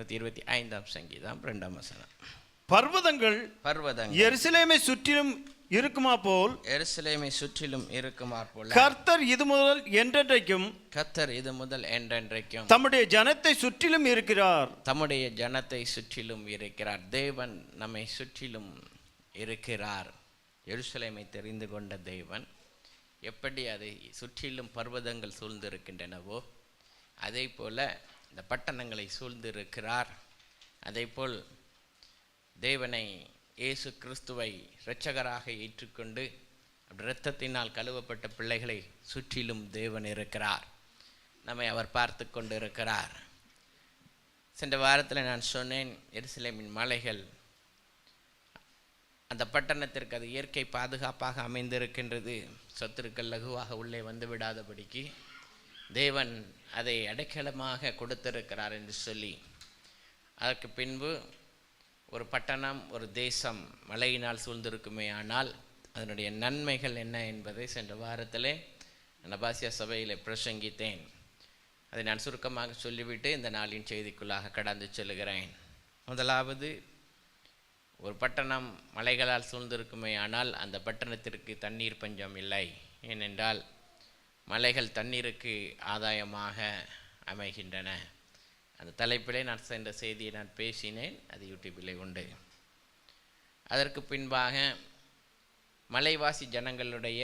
125 சங்கீதம் 2 வசனம். பர்வதங்கள் எருசலேமை சுற்றிலும் இருக்குமா போல், எருசலேமை சுற்றிலும் இருக்குமா போல், கர்த்தர் இது முதல் என்றென்றைக்கும், கர்த்தர் இது முதல் என்றென்றைக்கும் தம்முடைய ஜனத்தை சுற்றிலும் இருக்கிறார். தம்முடைய ஜனத்தை சுற்றிலும் இருக்கிறார். தேவன் நம்மை சுற்றிலும் இருக்கிறார். எருசலேமை தெரிந்து கொண்ட தேவன் எப்படி அதை சுற்றிலும் பர்வதங்கள் சூழ்ந்திருக்கின்றனவோ அதே போல இந்த பட்டணங்களை சூழ்ந்திருக்கிறார். அதே போல் தேவனை இயேசு கிறிஸ்துவை இரட்சகராக ஏற்றுக்கொண்டு இரத்தத்தினால் கழுவப்பட்ட பிள்ளைகளை சுற்றிலும் தேவன் இருக்கிறார். நம்மை அவர் பார்த்து கொண்டு இருக்கிறார். சென்ற வாரத்தில் நான் சொன்னேன், எருசலேமின் மலைகள் அந்த பட்டணத்திற்கு அது இயற்கை பாதுகாப்பாக அமைந்திருக்கின்றது. சத்துருக்கள் லகுவாக உள்ளே வந்து விடாதபடிக்கு தேவன் அதை அடைக்கலமாக கொடுத்திருக்கிறார் என்று சொல்லி, அதற்கு பின்பு ஒரு பட்டணம் ஒரு தேசம் மழையினால் சூழ்ந்திருக்குமே ஆனால் அதனுடைய நன்மைகள் என்ன என்பதை சென்ற வாரத்திலே நபாசியா சபையில் பிரசங்கித்தேன். அதை நான் சுருக்கமாக சொல்லிவிட்டு இந்த நாளின் செய்திக்குள்ளாக கடந்து செல்கிறேன். முதலாவது, ஒரு பட்டணம் மலைகளால் சூழ்ந்திருக்குமே ஆனால் அந்த பட்டணத்திற்கு தண்ணீர் பஞ்சம் இல்லை. ஏனென்றால் மலைகள் தண்ணீருக்கு ஆதாயமாக அமைகின்றன. அந்த தலைப்பிலே நான் சென்ற செய்தியை நான் பேசினேன், அது யூடியூபிலே உண்டு. அதற்கு பின்பாக மலைவாசி ஜனங்களுடைய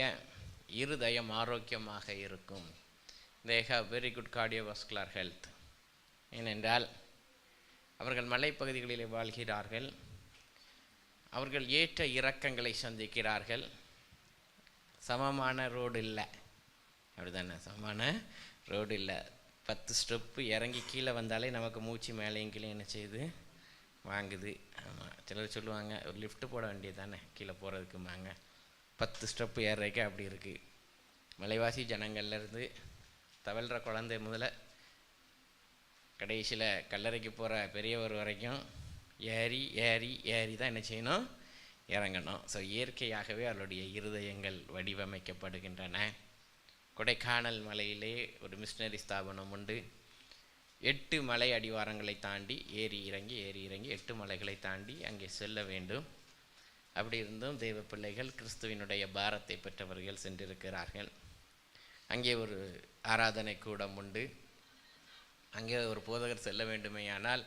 இருதயம் ஆரோக்கியமாக இருக்கும். they have very good cardiovascular health. ஏனென்றால் அவர்கள் மலைப்பகுதிகளிலே வாழ்கிறார்கள். அவர்கள் ஏற்ற இறக்கங்களை சந்திக்கிறார்கள். சமமான ரோடு இல்லை, அப்படிதானே? சமமான ரோடு இல்லை. 10 ஸ்டெப்பு இறங்கி கீழே வந்தாலே நமக்கு மூச்சு மேலேயும் கீழே என்ன செய்யுது, வாங்குது. ஆமாம், சிலர் சொல்லுவாங்க ஒரு லிஃப்ட்டு போட வேண்டியது தானே கீழே போகிறதுக்குமாங்க. 10 ஸ்டெப்பு ஏறுறதுக்கு அப்படி இருக்குது. மலைவாசி ஜனங்கள்லேருந்து தவழ்கிற குழந்தை முதல்ல கடைசியில் கல்லறைக்கு போகிற பெரியவர் வரைக்கும் ஏறி ஏறி ஏறி தான் என்ன செய்யணும், இறங்கணும். ஸோ இயற்கையாகவே அவருடைய இருதயங்கள் வடிவமைக்கப்படுகின்றன. கொடைக்கானல் மலையிலே ஒரு மிஷினரி ஸ்தாபனம் உண்டு. 8 மலை அடிவாரங்களை தாண்டி ஏறி இறங்கி 8 மலைகளை தாண்டி அங்கே செல்ல வேண்டும். அப்படி இருந்தும் தெய்வ பிள்ளைகள் கிறிஸ்துவினுடைய பாரத்தை பெற்றவர்கள் சென்றிருக்கிறார்கள். அங்கே ஒரு ஆராதனை கூடம் உண்டு. அங்கே ஒரு போதகர் செல்ல வேண்டுமே ஆனால்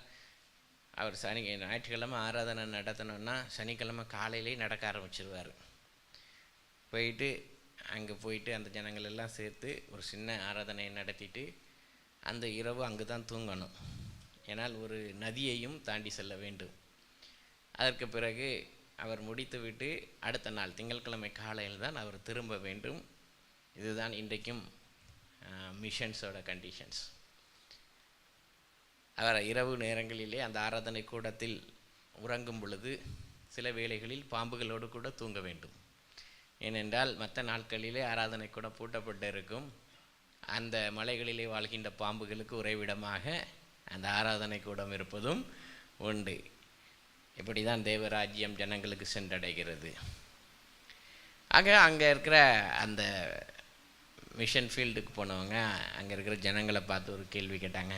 அவர் ஞாயிற்றுக்கிழமை ஆராதனை நடத்தணுன்னா சனிக்கிழமை காலையிலே நடக்க ஆரம்பிச்சிருவார். அங்கே போயிட்டு அந்த ஜனங்கள் எல்லாம் சேர்த்து ஒரு சின்ன ஆராதனையை நடத்திட்டு அந்த இரவு அங்கு தான் தூங்கணும். ஏன்னால் ஒரு நதியையும் தாண்டி செல்ல வேண்டும். அதற்கு பிறகு அவர் முடித்துவிட்டு அடுத்த நாள் திங்கட்கிழமை காலையில் தான் அவர் திரும்ப வேண்டும். இதுதான் இன்றைக்கும் மிஷன்ஸோட கண்டிஷன்ஸ். அவர் இரவு நேரங்களிலே அந்த ஆராதனை கூடத்தில் உறங்கும் பொழுது சில வேளைகளில் பாம்புகளோடு கூட தூங்க வேண்டும். ஏனென்றால் மற்ற நாட்களிலே ஆராதனை கூட பூட்டப்பட்டு இருக்கும். அந்த மலைகளிலே வாழ்கின்ற பாம்புகளுக்கு உறைவிடமாக அந்த ஆராதனை கூடம் இருப்பதும் உண்டு. இப்படி தான் தேவராஜ்யம் ஜனங்களுக்கு சென்றடைகிறது. ஆக அங்கே இருக்கிற அந்த மிஷன் ஃபீல்டுக்கு போனவங்க அங்கே இருக்கிற ஜனங்களை பார்த்து ஒரு கேள்வி கேட்டாங்க.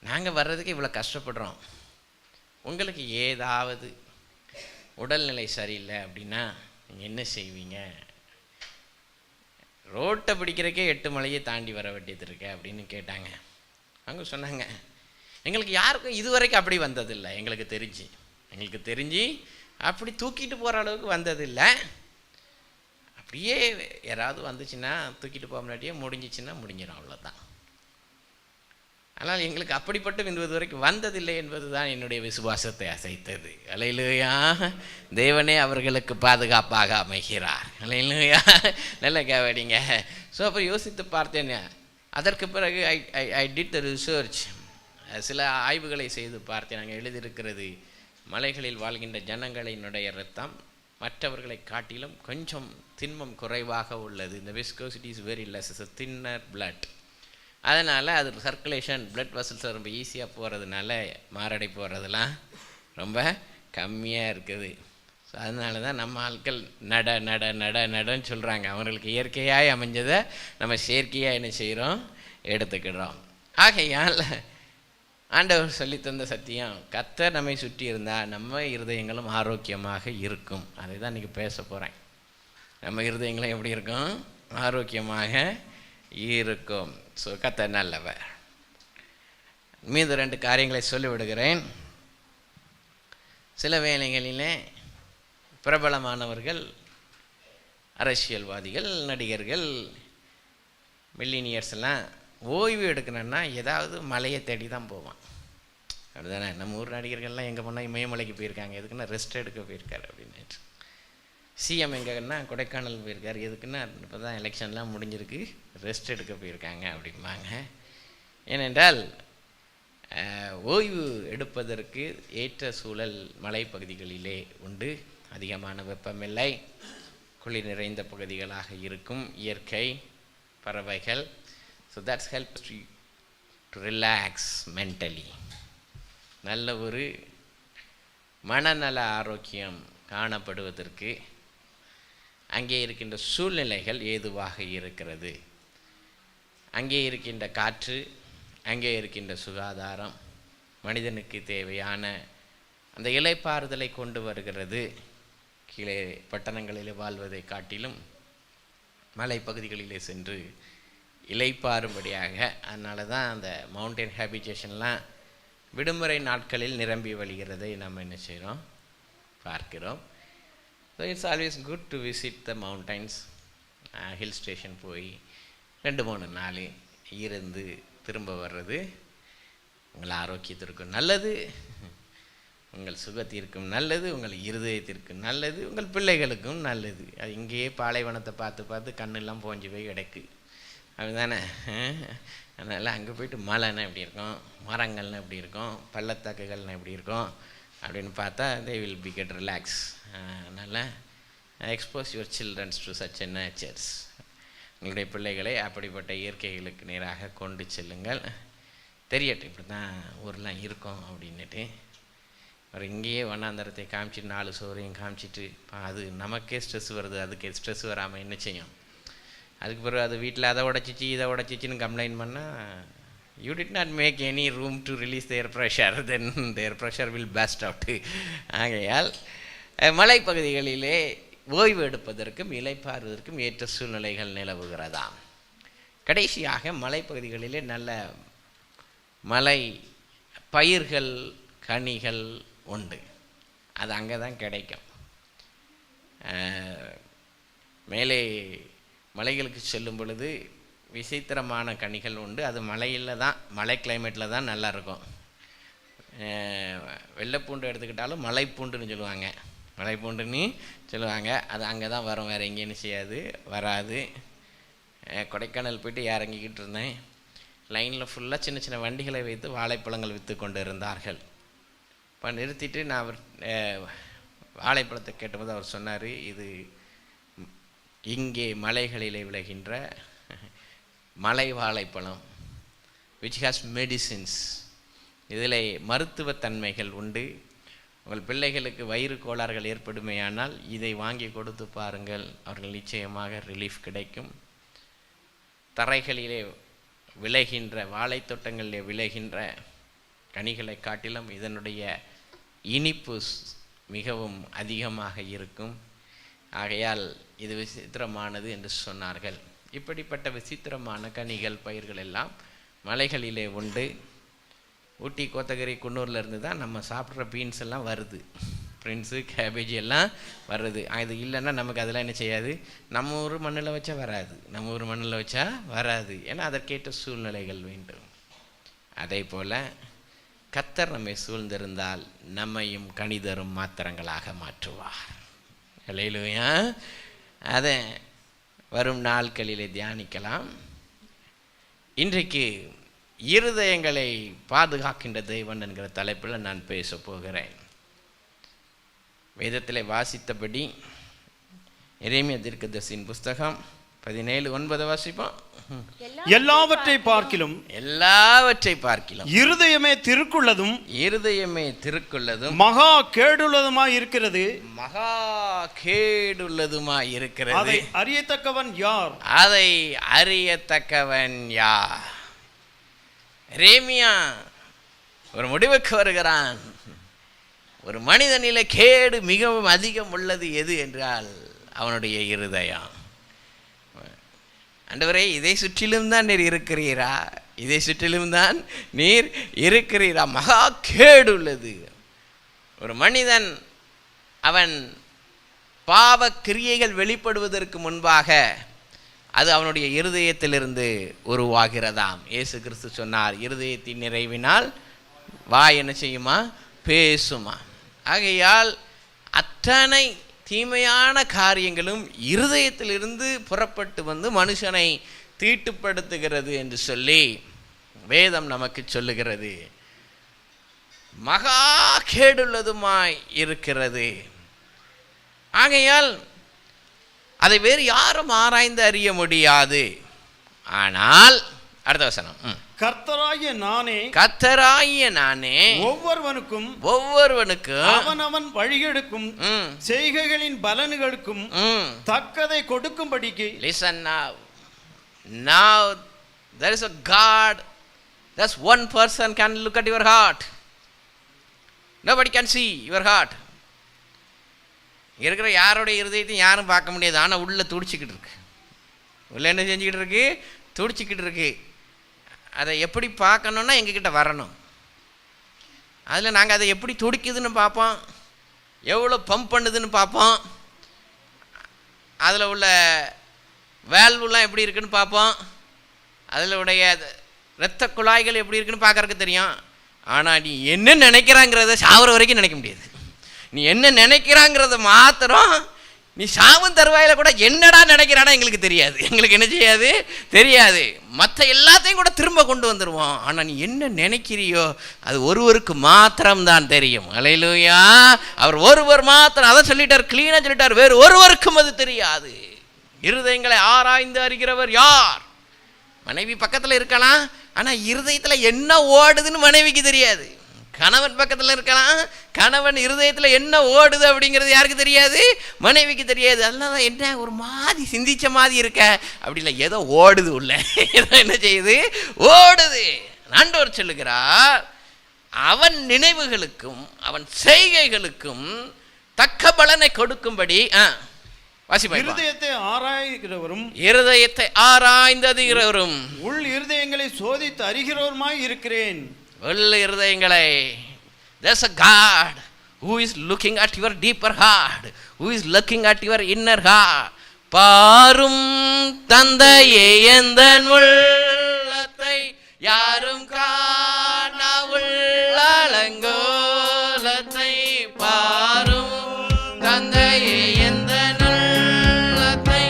நாங்கள் வர்றதுக்கு இவ்வளோ கஷ்டப்படுறோம், உங்களுக்கு ஏதாவது உடல்நிலை சரியில்லை அப்படின்னா நீங்கள் என்ன செய்வீங்க? ரோட்டை பிடிக்கிறக்கே 8 மலையை தாண்டி வர வேண்டியது இருக்கு அப்படின்னு கேட்டாங்க. அவங்க சொன்னாங்க, எங்களுக்கு யாருக்கும் இதுவரைக்கும் அப்படி வந்ததில்லை. எங்களுக்கு தெரிஞ்சு அப்படி தூக்கிட்டு போகிற அளவுக்கு வந்ததில்லை. அப்படியே யாராவது வந்துச்சுன்னா தூக்கிட்டு போக முன்னாடியே முடிஞ்சிச்சுன்னா முடிஞ்சிடும், அவ்வளோதான். ஆனால் எங்களுக்கு அப்படிப்பட்ட இது வரைக்கும் வந்ததில்லை என்பது தான் என்னுடைய விசுவாசத்தை அசைத்தது. அல்லேலூயா! தேவனே அவர்களுக்கு பாதுகாப்பாக அமைகிறார். அல்லேலூயா! நல்ல கேவடிங்க. ஸோ அப்போ யோசித்து பார்த்தேன். அதற்கு பிறகு ஐ டிட் த ரிசர்ச். சில ஆய்வுகளை செய்து பார்த்தேன். அங்கே எழுதியிருக்கிறது, மலைகளில் வாழ்கின்ற ஜனங்களினுடைய இரத்தம் மற்றவர்களை காட்டிலும் கொஞ்சம் திண்மம் குறைவாக உள்ளது. இந்த viscosity is very less, is a thinner blood. அதனால் அது சர்க்குலேஷன் பிளட் வெசல்ஸ் ரொம்ப ஈஸியாக போகிறதுனால மாரடை போகிறதுலாம் ரொம்ப கம்மியாக இருக்குது. ஸோ அதனால தான் நம்ம ஆட்கள் நடன்னு சொல்கிறாங்க. அவங்களுக்கு இயற்கையாக அமைஞ்சதை நம்ம செயற்கையாக என்ன செய்கிறோம், எடுத்துக்கிடுறோம். ஆகையால் ஆண்டவர் சொல்லித்தந்த சத்தியம், கர்த்தர் நம்மை சுற்றி இருந்தால் நம்ம இருதயங்களும் ஆரோக்கியமாக இருக்கும். அதை தான் இன்றைக்கி பேச போகிறேன். நம்ம இருதயங்களும் எப்படி இருக்கும்? ஆரோக்கியமாக இருக்கும். ஸோ கர்த்தர் நல்லவர். மீது 2 காரியங்களை சொல்லிவிடுகிறேன். சில வேளைகளிலே பிரபலமானவர்கள், அரசியல்வாதிகள், நடிகர்கள், மில்லினியர்ஸ் எல்லாம் ஓய்வு எடுக்கணும்னா ஏதாவது மலையை தேடி தான் போவான். அப்படிதானே? நம்ம ஊர் நடிகர்கள்லாம் எங்கே போனால் இமயமலைக்கு போயிருக்காங்க. எதுக்குன்னா ரெஸ்ட் எடுக்க போயிருக்காரு அப்படின்னு. சிஎம் எங்கன்னா கொடைக்கானல் போயிருக்காரு. எதுக்குன்னா இப்போ தான் எலெக்ஷன்லாம் முடிஞ்சிருக்கு, ரெஸ்ட் எடுக்க போயிருக்காங்க அப்படிம்பாங்க. ஏனென்றால் ஓய்வு எடுப்பதற்கு ஏற்ற சூழல் மலைப்பகுதிகளிலே உண்டு. அதிகமான வெப்பமில்லை, குளிர் நிறைந்த பகுதிகளாக இருக்கும், இயற்கை, பறவைகள். So that's helps to relax mentally. நல்ல ஒரு மனநல ஆரோக்கியம் காணப்படுவதற்கு அங்கே இருக்கின்ற சூழ்நிலைகள் ஏதுவாக இருக்கிறது. அங்கே இருக்கின்ற காற்று, அங்கே இருக்கின்ற சுகாதாரம் மனிதனுக்கு தேவையான அந்த இளைப்பாறுதலை கொண்டு வருகிறது. கீழே பட்டணங்களிலே வாழ்வதை காட்டிலும் மலைப்பகுதிகளிலே சென்று இளைப்பாறும்படியாக. அதனால தான் அந்த மவுண்டன் ஹேபிடேஷன்லாம் விடுமுறை நாட்களில் நிரம்பி வழிகிறதை நம்ம என்ன செய்கிறோம்? பார்க்கிறோம். So it's always good to visit the mountains. Hill station போய் 2-3 நாள் இருந்து திரும்ப வர்றது உங்கள் ஆரோக்கியத்திற்கும் நல்லது, உங்கள் சுகத்திற்கும் நல்லது, உங்கள் இருதயத்திற்கும் நல்லது, உங்கள் பிள்ளைகளுக்கும் நல்லது. அது இங்கேயே பாலைவனத்தை பார்த்து பார்த்து கண்ணெல்லாம் போஞ்சு போய் கிடக்கு. அப்படிதானே? அதனால் அங்கே போய்ட்டு மலைன்னா எப்படி இருக்கும், மரங்கள்னா எப்படி இருக்கும், பள்ளத்தாக்குகள்னா எப்படி இருக்கும் அப்படின்னு பார்த்தா they will be get relax. அதனால் expose your childrens to such a natures. உங்களுடைய பிள்ளைகளை அப்படிப்பட்ட இயற்கைகளுக்கு நேராக கொண்டு செல்லுங்கள். தெரியட்டும் இப்படி தான் ஊரெலாம் இருக்கும் அப்படின்னுட்டு. அவர் இங்கேயே வண்ணாந்தரத்தை காமிச்சிட்டு 4 சோறையும் காமிச்சிட்டு அது நமக்கே ஸ்ட்ரெஸ் வருது, அதுக்கு ஸ்ட்ரெஸ் வராமல் என்ன செய்யும்? அதுக்கு பிறகு அது வீட்டில் அதை உடச்சிச்சு இதை உடச்சிச்சின்னு கம்ப்ளைண்ட் பண்ணால் you did not make any room to release their pressure, then their pressure will burst out. ஆகையால் மலைப்பகுதிகளிலே ஓய்வு எடுப்பதற்கும் இளைப்பாறுவதற்கும் ஏற்ற சூழ்நிலைகள் நிலவுகிறதாம். கடைசியாக மலைப்பகுதிகளிலே நல்ல மலை பயிர்கள், கனிகள் உண்டு. அது அங்கே தான் கிடைக்கும். மேலே மலைகளுக்கு செல்லும் பொழுது விசித்திரமான கனிகள் உண்டு. அது மலையில் தான், மலை கிளைமேட்டில் தான் நல்லா இருக்கும். வெள்ளைப்பூண்டு எடுத்துக்கிட்டாலும் மலைப்பூண்டுன்னு சொல்லுவாங்க, மலைப்பூண்டுன்னு சொல்லுவாங்க. அது அங்கே தான் வரும், வேறு எங்கேயும் செய்யாது, வராது. கொடைக்கானல் போய்ட்டு இறங்கிக்கிட்டு இருந்தேன். லைனில் ஃபுல்லாக சின்ன சின்ன வண்டிகளை வைத்து வாழைப்பழங்கள் விற்று கொண்டு இருந்தார்கள். இப்போ நிறுத்திட்டு நான் அவர் வாழைப்பழத்தை கேட்டபோது அவர் சொன்னார், இது இங்கே மலைகளிலே விளைகின்ற மலை வாழைப்பழம், விச் ஹாஸ் மெடிசின்ஸ். இதில் மருத்துவத்தன்மைகள் உண்டு. உங்கள் பிள்ளைகளுக்கு வயிறு கோளாறுகள் ஏற்படுமையானால் இதை வாங்கி கொடுத்து பாருங்கள், அவர்கள் நிச்சயமாக ரிலீஃப் கிடைக்கும். தரைகளிலே விளைகின்ற வாழைத்தோட்டங்களிலே விளைகின்ற கனிகளை காட்டிலும் இதனுடைய இனிப்பு மிகவும் அதிகமாக இருக்கும். ஆகையால் இது விசித்திரமானது என்று சொன்னார்கள். இப்படிப்பட்ட விசித்திரமான கனிகள், பயிர்கள் எல்லாம் மலைகளிலே உண்டு. ஊட்டி, கோத்தகிரி, குன்னூரில் இருந்து தான் நம்ம சாப்பிட்ற பீன்ஸ் எல்லாம் வருது, பிரின்ஸு, கேபேஜ் எல்லாம் வருது. அது இல்லைன்னா நமக்கு அதெல்லாம் என்ன செய்யாது, நம்ம ஊர் மண்ணில் வச்சா வராது, நம்ம ஊர் மண்ணில் வச்சா வராது. ஏன்னா அதற்கேற்ற சூழ்நிலைகள் வேண்டும். அதே போல் கர்த்தர் நம்மை சூழ்ந்திருந்தால் நம்மையும் கனிதரும் மாத்திரங்களாக மாற்றுவார். அல்லேலூயா. அதை வரும் நாட்களிலே தியானிக்கலாம். இன்றைக்கு இருதயங்களை பாதுகாக்கின்ற தெய்வன் என்கிற தலைப்பில் நான் பேச போகிறேன். வேதத்திலே வாசித்தபடி எரேமியா தீர்க்கதரிசியின் புஸ்தகம் 17:9 வாசிப்போம். எல்லாவற்றை பார்க்கிலும் இருதயமே திருக்குள்ளதும் மகா கேடுள்ளதுமாய் இருக்கிறது, அதை அறியத்தக்கவன் யார்? எரேமியா ஒரு முடிவுக்கு வருகிறான். ஒரு மனிதனிலே கேடு மிகவும் அதிகம் உள்ளது எது என்றால் அவனுடைய இருதயம். ஆண்டவரே, இதை சுற்றிலும் தான் நீர் இருக்கிறீரா, இதை சுற்றிலும் தான் நீர் இருக்கிறீரா. மகா கேடு உள்ளது. ஒரு மனிதன் அவன் பாவ கிரியைகள் வெளிப்படுவதற்கு முன்பாக அது அவனுடைய இருதயத்திலிருந்து உருவாகிறதாம். இயேசு கிறிஸ்து சொன்னார், இருதயத்தின் நிறைவினால் வாய் என்ன செய்யுமா, பேசுமா. ஆகையால் அத்தனை தீமையான காரியங்களும் இருதயத்திலிருந்து புறப்பட்டு வந்து மனுஷனை தீட்டுப்படுத்துகிறது என்று சொல்லி வேதம் நமக்கு சொல்லுகிறது. மகா கேடுள்ளதுமாய் இருக்கிறது. ஆகையால் அதை வேறு யாரும் ஆராய்ந்து அறிய முடியாது. ஆனால் அடுத்த வசனம், கர்த்தராகிய நானே ஒவ்வொருவனுக்கும் அவனவன் வழிகளுக்கும் செய்கைகளின் பலன்களுக்கும் தக்கதை கொடுக்கும்படிக்கு. Listen now. Now there is a God. That's one person can look at your heart. Nobody can see your heart. இருக்கிற யாரோட இருதயத்தையும் யாரும் பார்க்க முடியாது. ஆனால் உள்ளே துடிச்சிக்கிட்டு இருக்கு. உள்ள என்ன செஞ்சுக்கிட்டு இருக்கு, துடிச்சிக்கிட்டு இருக்கு. அதை எப்படி பார்க்கணுன்னா எங்ககிட்ட வரணும். அதில் நாங்கள் அதை எப்படி துடிக்குதுன்னு பார்ப்போம், எவ்வளோ பம்ப் பண்ணுதுன்னு பார்ப்போம், அதில் உள்ள வேல்வுலாம் எப்படி இருக்குன்னு பார்ப்போம், அதில் உடைய இரத்த குழாய்கள் எப்படி இருக்குன்னு பார்க்கறதுக்கு தெரியும். ஆனால் நீ என்ன நினைக்கிறாங்கிறத சாவர வரைக்கும் நினைக்க முடியாது. நீ என்ன நினைக்கிறாங்கிறத மாத்திரம் நீ சாவும் தருவாயில் கூட என்னடா நினைக்கிறானா எங்களுக்கு தெரியாது. எங்களுக்கு என்ன செய்யாது, தெரியாது. மற்ற எல்லாத்தையும் கூட திரும்ப கொண்டு வந்துடுவோம். ஆனால் நீ என்ன நினைக்கிறியோ அது ஒருவருக்கு மாத்திரம்தான் தெரியும். அல்லேலூயா. அவர் ஒருவர் மாத்திரம், அதை சொல்லிட்டார், கிளீனாக சொல்லிட்டார். வேறு ஒருவருக்கும் அது தெரியாது. இருதயங்களை ஆராய்ந்து அறிகிறவர் யார்? மனைவி பக்கத்தில் இருக்கலாம், ஆனால் இருதயத்தில் என்ன ஓடுதுன்னு மனைவிக்கு தெரியாது. கணவன் பக்கத்தில் இருக்கலாம், கணவன் இருதயத்தில் என்ன ஓடுது அப்படிங்கிறது யாருக்கு தெரியாது, மனைவிக்கு தெரியாது. அதனால தான் என்ன ஒரு மாதிரி சிந்திச்ச மாதிரி இருக்க, அப்படி இல்லை, ஏதோ ஓடுது உள்ள, ஏதோ என்ன செய்யுது, ஓடுது. ஆண்டவர் சொல்லுகிறார், அவன் நினைவுகளுக்கும் அவன் செய்கைகளுக்கும் தக்க பலனை கொடுக்கும்படி. இருதயத்தை ஆராய்கிறவரும் இருதயத்தை ஆராய்ந்ததுகிறவரும் உள் இருதயங்களை சோதித்து அறிகிறவருமாய் இருக்கிறேன். உள்ள இருதயங்களை. There's a God who is looking at your deeper heart, who is looking at your inner heart. பாரும் தந்தையே எந்தன் உள்ளத்தை யாரும் காணா உள்ளலங்கோலத்தை. பாரும் தந்தையே எந்தன் உள்ளத்தை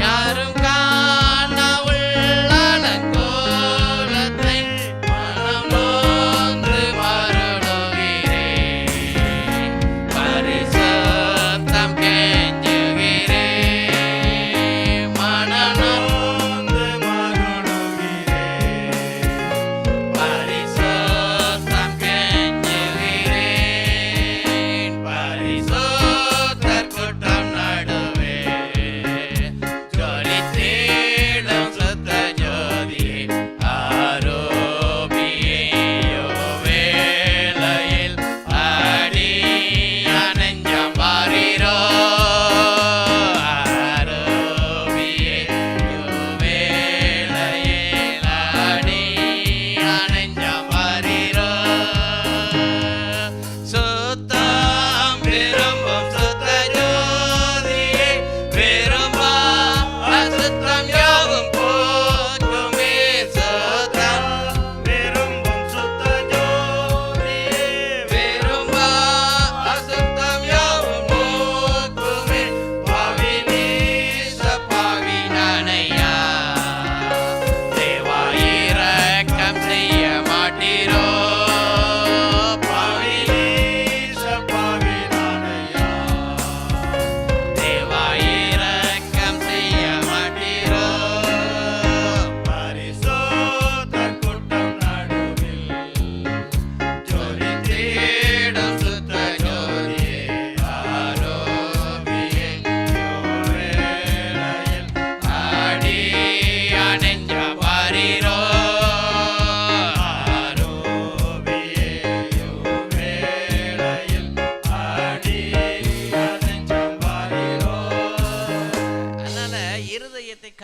யாரும் காணா உள்ளலங்கோலத்தை. மனம் நொந்து மருளுகிறேன், பரிசுத்தம் கெஞ்சுகிறேன். மனம் நொந்து மருளுகிறேன்,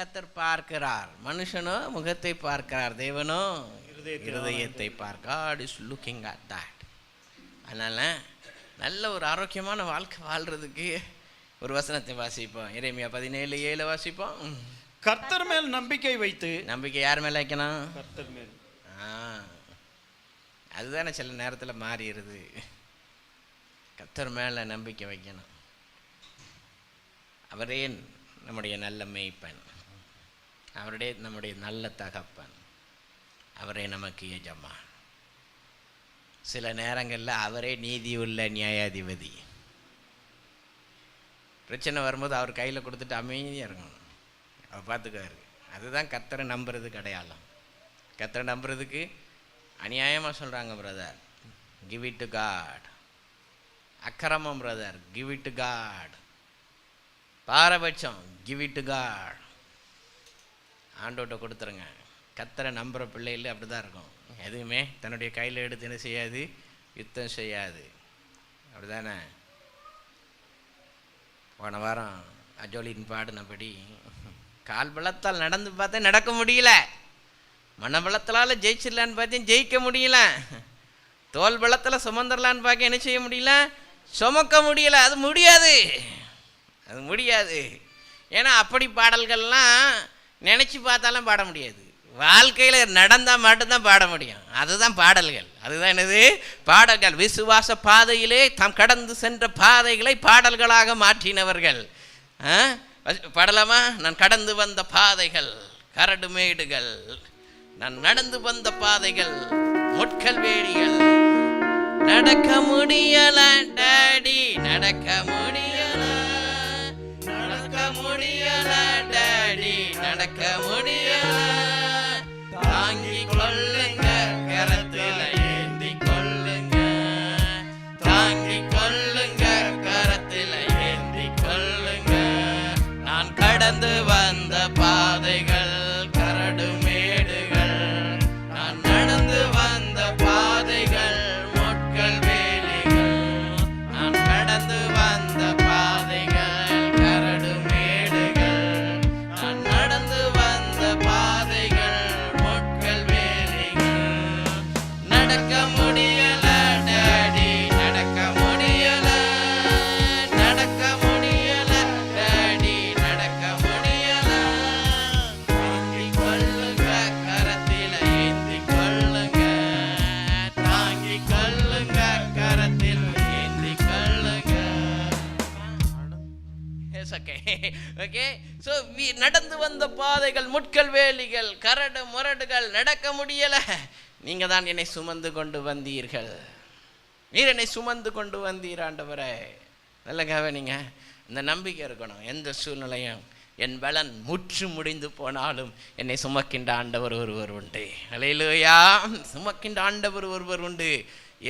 கர்த்தர் பார்க்கிறார், மனுஷனோ முகத்தை பார்க்கிறார், தேவனோ இருதயத்தை பார்க்க. God is looking at that. அதனால் நல்ல ஒரு ஆரோக்கியமான வாழ்க்கை வாழ்கிறதுக்கு ஒரு வசனத்தை வாசிப்போம். எரேமியா 17:7 வாசிப்போம். கர்த்தர் மேல் நம்பிக்கை வைத்து. நம்பிக்கை யார் மேலே வைக்கணும்? கர்த்தர் மேல். அதுதானே சில நேரத்தில் மாறிடுது. கர்த்தர் மேலே நம்பிக்கை வைக்கணும். அவரே நம்முடைய நல்ல மேய்ப்பன், அவரே நம்முடைய நல்ல தகப்பன், அவரே நமக்கு எஜமான். சில நேரங்களில் அவரே நீதி உள்ள நியாயாதிபதி. பிரச்சனை வரும்போது அவர் கையில் கொடுத்துட்டு அமைதியாக இருக்கணும், அவர் பார்த்துக்காரு. அதுதான் கர்த்தரை நம்புறதுக்கு அடையாளம். கர்த்தரை நம்புறதுக்கு அநியாயமாக சொல்கிறாங்க brother, give it to God. அக்கிரமம் brother, give it to God. பாரபட்சம், கிவ் இட் டு காட். ஆண்டோட்ட கொடுத்துருங்க. கர்த்தரை நம்புகிற பிள்ளைகள் அப்படி தான் இருக்கும். எதுவுமே தன்னுடைய கையில் எடுத்து என்ன செய்யாது, யுத்தம் செய்யாது. அப்படி தானே? போன வாரம் அஜோலின் பாடினபடி கால் பலத்தால் நடந்து பார்த்தேன், நடக்க முடியல. மனபலத்தால் ஜெயிச்சிடலான்னு பார்த்தேன், ஜெயிக்க முடியல. தோல் பலத்தில் சுமந்துடலான்னு பார்க்க என்ன செய்ய முடியல, சுமக்க முடியல. அது முடியாது, அது முடியாது. ஏன்னா அப்படி பாடல்கள்லாம் நினச்சி பார்த்தாலும் பாட முடியாது. வாழ்க்கையில் நடந்தால் மட்டும்தான் பாட முடியும். அதுதான் பாடல்கள். அதுதான் என்னது? பாடல்கள். விசுவாச பாதையிலே தாம் கடந்து சென்ற பாதைகளை பாடல்களாக மாற்றினவர்கள். பாடலாமா? நான் கடந்து வந்த பாதைகள் கரடு மேடுகள், நான் நடந்து வந்த பாதைகள் முட்கள் வேடிகள். நடக்க முடியல டாடி, நடக்க முடியல, நடக்க முடியல டாடி, நடக்க முடியல. தாங்கி கொள்ளுங்க, கரத்தில் ஏந்தி கொள்ளுங்க, தாங்கி கொள்ளுங்க, கரத்தில் ஏந்தி கொள்ளுங்க. நான் கடந்து வந்த பாதைகள் கரடு மேடுகள், நான் நடந்து வந்த பாதைகள் முட்கள் வேலிகள். நான் கடந்து வந்த பாதைகள் கரடு மேடுகள், நான் நடந்து வந்த பாதைகள் முட்கள் வேலிகள். நடக்க முடியல டாடி, நடக்க முடியல, நடக்க முடியல டாடி, நடக்க முடியல. தாங்கி கொள்ளுங்க, கரத்தில் ஏந்தி கொள்ளுங்க, தாங்கி கொள்ளுங்க, கரத்தில் ஏந்தி கொள்ளுங்க. ஓகே. ஸோ நடந்து வந்த பாதைகள் முட்கள் வேலிகள் கரடு முரடுகள், நடக்க முடியல. நீங்கள் தான் என்னை சுமந்து கொண்டு வந்தீர்கள், நீர் என்னை சுமந்து கொண்டு வந்தீர் ஆண்டவரே. நல்ல கவனிங்க, இந்த நம்பிக்கை இருக்கணும். எந்த சூழ்நிலையும் என் பலன் முற்று முடிந்து போனாலும் என்னை சுமக்கின்ற ஆண்டவர் ஒருவர் உண்டு. அல்லேலூயா. சுமக்கின்ற ஆண்டவர் ஒருவர் உண்டு.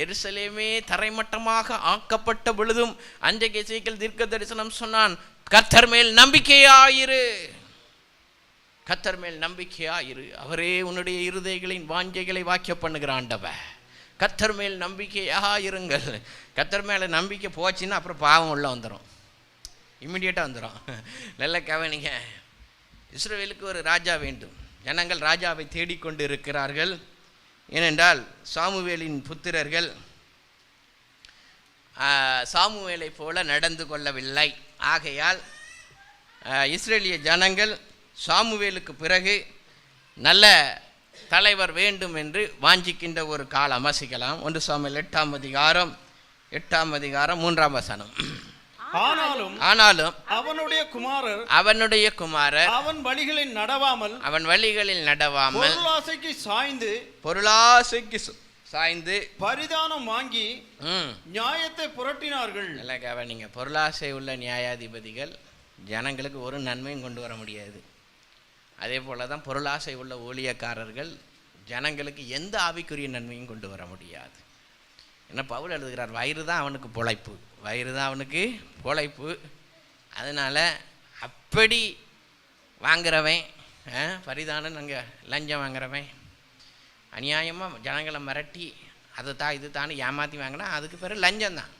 எருசலேமே தரைமட்டமாக ஆக்கப்பட்ட பொழுதும் அன்றைக்கு எசேக்கியேல் தீர்க்க தரிசனம் சொன்னான், கர்த்தர் மேல் நம்பிக்கையாயிரு, கர்த்தர் மேல் நம்பிக்கையாயிரு. அவரே உன்னுடைய இருதயங்களின் வாஞ்சைகளை வாக்கிய பண்ணுகிற ஆண்டவர். கர்த்தர் மேல் நம்பிக்கையாயிருங்கள். கர்த்தர் மேலே நம்பிக்கை போச்சுன்னா அப்புறம் பாவம் உள்ள வந்துடும், இம்மிடியேட்டாக வந்துடும். நல்ல கவனிங்க. இஸ்ரவேலுக்கு ஒரு ராஜா வேண்டும். ஜனங்கள் ராஜாவை தேடிக்கொண்டு இருக்கிறார்கள். ஏனென்றால் சாமுவேலின் புத்திரர்கள் சாமுவேலை போல நடந்து கொள்ளவில்லை. ஆகையால் இஸ்ரேலிய ஜனங்கள் சாமுவேலுக்கு பிறகு நல்ல தலைவர் வேண்டும் என்று வாஞ்சிக்கின்ற ஒரு காலம் வாசிக்கலாம். 1 சாமுவேல் 8ஆம் அதிகாரம் 8ஆம் அதிகாரம் 3ஆம் வசனம். ஆனாலும் அவனுடைய குமாரர் அவன் வழிகளில் நடவாமல் பொருளாசைக்கு சாய்ந்து பரிதானம் வாங்கி நியாயத்தை புரட்டினார்கள். நல்லா கவனிங்க. பொருளாசை உள்ள நியாயாதிபதிகள் ஜனங்களுக்கு ஒரு நன்மையும் கொண்டு வர முடியாது. அதே போல தான் பொருளாசை உள்ள ஊழியக்காரர்கள் ஜனங்களுக்கு எந்த ஆவிக்குரிய நன்மையும் கொண்டு வர முடியாது. என்ன பவுல் எழுதுகிறார், வயிறு தான் அவனுக்கு பொழைப்பு, வயிறு தான் அவனுக்கு பொழைப்பு. அதனால் அப்படி வாங்குறவன், பரிதானம் நாங்கள் லஞ்சம் வாங்குறவன், அநியாயமாக ஜனங்களை மிரட்டி அது தான் இது தான் ஏமாற்றி வாங்கினா அதுக்கு பேர் லஞ்சம் தான்.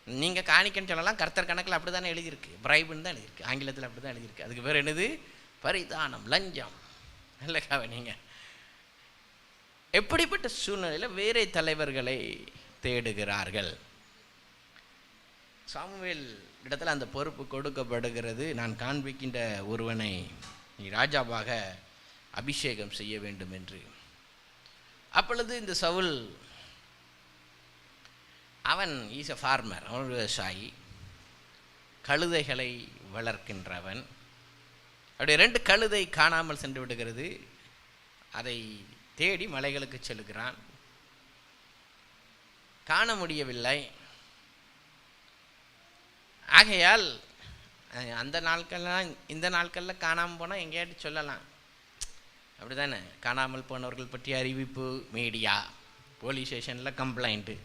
நீங்கள் காணிக்கன்னு சொல்லலாம், கர்த்தர் கணக்கில் அப்படி தானே எழுதியிருக்கு, பிரைபுன்னு தான் எழுதியிருக்கு, ஆங்கிலத்தில் அப்படி தான் எழுதியிருக்கு. அதுக்கு பேர் என்னது? பரிதானம், லஞ்சம். நல்ல கவனிங்க. எப்படிப்பட்ட சூழ்நிலையில் வேறே தலைவர்களை தேடுகிறார்கள். சாமுவேல் இடத்துல அந்த பொறுப்பு கொடுக்கப்படுகிறது. நான் காண்பிக்கின்ற ஒருவனை நீ ராஜாவாக அபிஷேகம் செய்ய வேண்டும் என்று. அப்பொழுது இந்த சவுல், அவன் ஈஸ் எ ஃபார்மர், அவன் விவசாயி, கழுதைகளை வளர்க்கின்றவன். அவருடைய 2 கழுதை காணாமல் சென்று விடுகிறது. அதை தேடி மலைகளுக்கு செல்கிறான், காண முடியவில்லை. ஆகையால் அந்த நாட்கள்லாம் இந்த நாட்களில் காணாமல் போனால் எங்கேயாட்டு சொல்லலாம், அப்படி தானே? காணாமல் போனவர்கள் பற்றி அறிவிப்பு, மீடியா, போலீஸ் ஸ்டேஷனில் கம்ப்ளைண்ட்டு.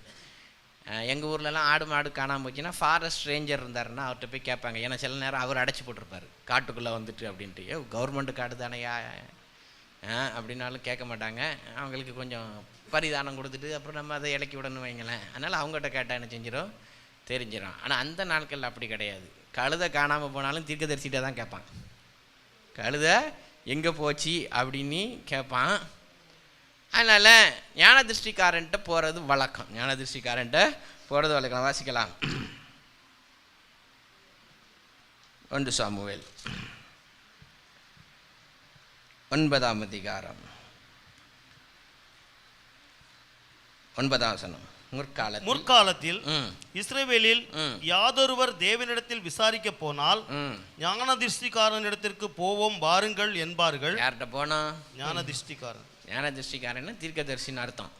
எங்கள் ஊர்லலாம் ஆடு மாடு காணாமல் போச்சுன்னா ஃபாரஸ்ட் ரேஞ்சர் இருந்தாருன்னா அவர்கிட்ட போய் கேட்பாங்க. ஏன்னா சில நேரம் அவர் அடைச்சி போட்டிருப்பார் காட்டுக்குள்ளே வந்துட்டு அப்படின்ட்டு. கவர்மெண்ட்டு காடு தானையா அப்படின்னாலும் கேட்க மாட்டாங்க. அவங்களுக்கு கொஞ்சம் பரிதானம் கொடுத்துட்டு அப்புறம் நம்ம அதை இலக்கி விடணும் வைங்களேன். அதனால் அவங்ககிட்ட கேட்டால் என்ன செஞ்சிடும், தெரிஞ்சிடும். ஆனால் அந்த நாட்களில் அப்படி கிடையாது. கழுதை காணாமல் போனாலும் தீர்க்கதரிசிகிட்ட தான் கேட்பான். கழுதை எங்கே போச்சு அப்படின்னு கேட்பான். அதனால் ஞான திருஷ்டிக்காரன்ட்ட போகிறது வழக்கம். ஞான திருஷ்டிக்காரன்ட்ட போகிறது வழக்கம். வாசிக்கலாம். 1 சாமுவேல் 9ஆம் அதிகாரம் 9ஆம் வசனம். முற்காலத்தில் இஸ்ரவேலில் யாதொருவர் தேவனிடத்தில் விசாரிக்க போனால் ஞான திருஷ்டிக்காரனிடத்திற்கு போவோம் வாருங்கள் என்பார்கள். யார்கிட்ட போனோம்? ஞான திருஷ்டிக்காரன். ஞான திருஷ்டிக்காரன்னு தீர்க்கதரிசின்னு அர்த்தம்.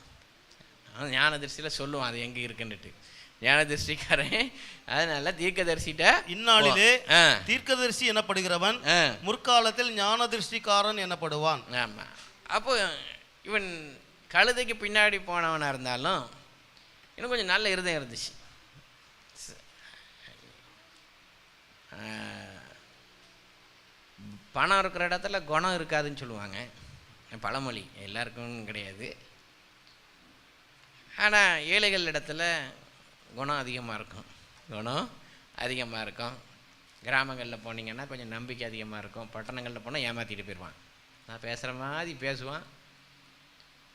ஞான திருஷ்டியில் சொல்லுவான் அது எங்கே இருக்குன்னுட்டு. ஞான திருஷ்டிக்காரன். அதனால தீர்க்கதரிசிட்ட இந்நாளிலே தீர்க்கதரிசி எனப்படுகிறவன் முற்காலத்தில் ஞான திருஷ்டிக்காரன் எனப்படுவான். ஆமாம். அப்போ இவன் கழுதைக்கு பின்னாடி போனவனாக இருந்தாலும் இன்னும் கொஞ்சம் நல்ல இருதயம் இருந்துச்சு. பணம் இருக்கிற இடத்துல குணம் இருக்காதுன்னு சொல்லுவாங்க, பழமொழி. எல்லாருக்கும் கிடையாது. ஆனால் ஏழைகள் இடத்துல குணம் அதிகமாக இருக்கும். குணம் அதிகமாக இருக்கும். கிராமங்களில் போனீங்கன்னா கொஞ்சம் நம்பிக்கை அதிகமாக இருக்கும். பட்டணங்களில் போனால் ஏமாற்றிட்டு போயிடுவான். நான் பேசுகிற மாதிரி பேசுவான்.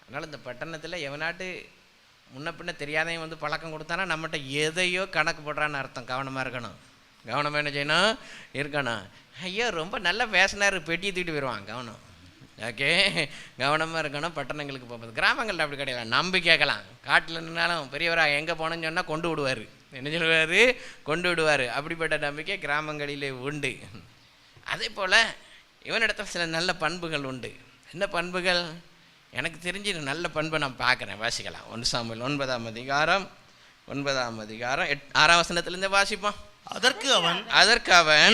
அதனால் இந்த பட்டணத்தில் எவனாட்டு முன்ன பின்ன தெரியாதையும் வந்து பழக்கம் கொடுத்தானா நம்மகிட்ட எதையோ கணக்கு போடுறான்னு அர்த்தம். கவனமாக இருக்கணும். கவனமாக என்ன செய்யணும், இருக்கணும். ஐயோ ரொம்ப நல்லா பேசினார், பெட்டியை தூக்கிட்டு போயிடுவான். கவனம். ஓகே, கவனமாக இருக்கணும். பட்டணங்களுக்கு போகும்போது. கிராமங்களில் அப்படி கிடையாது. நம்பி கேட்கலாம். காட்டில் நின்னாலும் பெரியவராக எங்கே போனோன்னு சொன்னால் கொண்டு விடுவார். என்ன சொல்லுவார்? கொண்டு விடுவார். அப்படிப்பட்ட நம்பிக்கை கிராமங்களிலே உண்டு. அதே போல் இவனிடத்தில் சில நல்ல பண்புகள் உண்டு. என்ன பண்புகள்? எனக்கு தெரிஞ்சு நல்ல பண்பை நான் பார்க்குறேன். வாசிக்கலாம். 1 சாமுவேல் 9ஆம் அதிகாரம் 6ஆம் வசனத்திலிருந்து வாசிப்போம். அதற்கு அவன்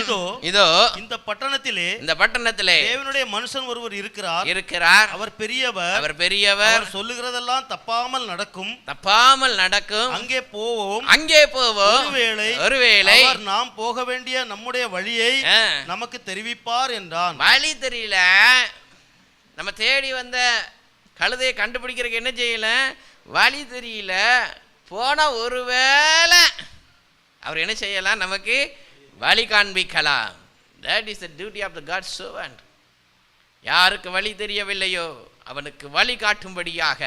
இதோ இந்த பட்டணத்திலே தேவனுடைய மனுஷன் ஒருவர் இருக்கிறார். அவர் பெரியவர். சொல்லுகிறதெல்லாம் தப்பாமல் நடக்கும். அங்கே போவோம். ஒருவேளை அவர் நாம் போக வேண்டிய நம்முடைய வழியை நமக்கு தெரிவிப்பார் என்றான். வழி தெரியல, நம்ம தேடி வந்த கழுதையை கண்டுபிடிக்கிறதுக்கு என்ன செய்யல, வழி தெரியல. போன ஒருவேளை அவர் என்ன செய்யலாம், நமக்கு வழி காண்பிக்கலாம். That is the duty of the God servant. யாருக்கு வழி தெரியவில்லையோ அவனுக்கு வழி காட்டும்படியாக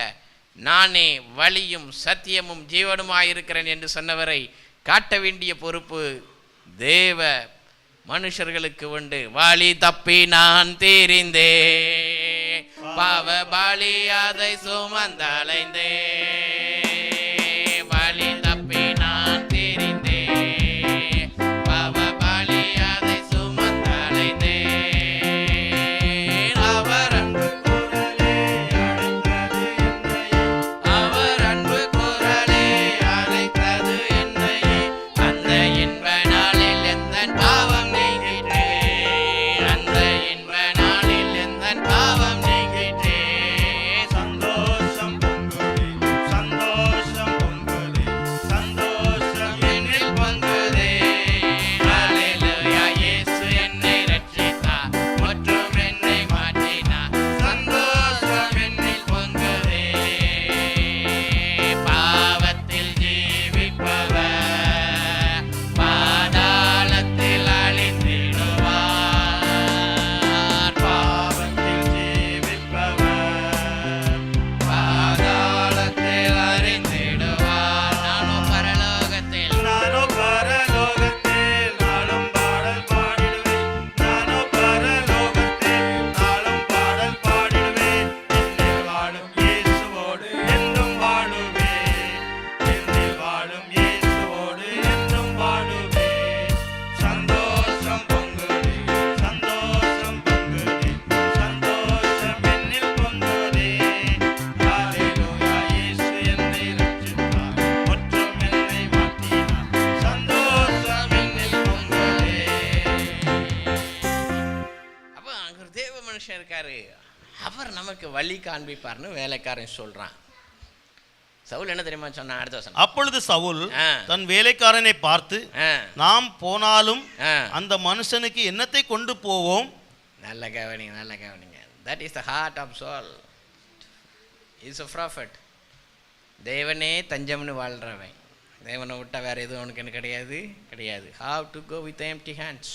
நானே வழியும் சத்தியமும் ஜீவனுமாயிருக்கிறேன் என்று சொன்னவரை காட்ட வேண்டிய பொறுப்பு தேவ மனுஷர்களுக்கு உண்டு. வழி தப்பி நான் தெரிந்தே, பாவ பலி அதை சுமந்தலைந்தே. வழி தப்பி நான் தெரிந்தே, பாவ பலி அதை சுமந்தலைந்தே. அவர் அன்பு குரலே அழைத்தது என்னையே. அந்த இன்ப நாளில் எந்த பாவம் நீங்கிற்றே. அந்த இன்ப நாளில் எந்த பாவம் நீங்கிற்றே. சந்தோஷம் பொங்குதே வழி காண்பிப்பார்னு வேலைக்காரன் சொல்றான். சவுல் என்ன தெரியுமா சொன்னான்? அடுத்த வசனம். அப்பொழுது சவுல் தன் வேலைக்காரனை பார்த்து, நாம் போனாலும் அந்த மனுஷனுக்கு என்னத்தை கொண்டு போவோம்? நல்ல கவனிங்க, நல்ல கவனிங்க. That is the heart of Saul. இஸ் a prophet. தேவனே தஞ்சம்னு வாழ்றவன். தேவனை விட்டா வேற எதுவும் அவனுக்கு என்ன கிடையாது கிடையாது. How to go with empty hands.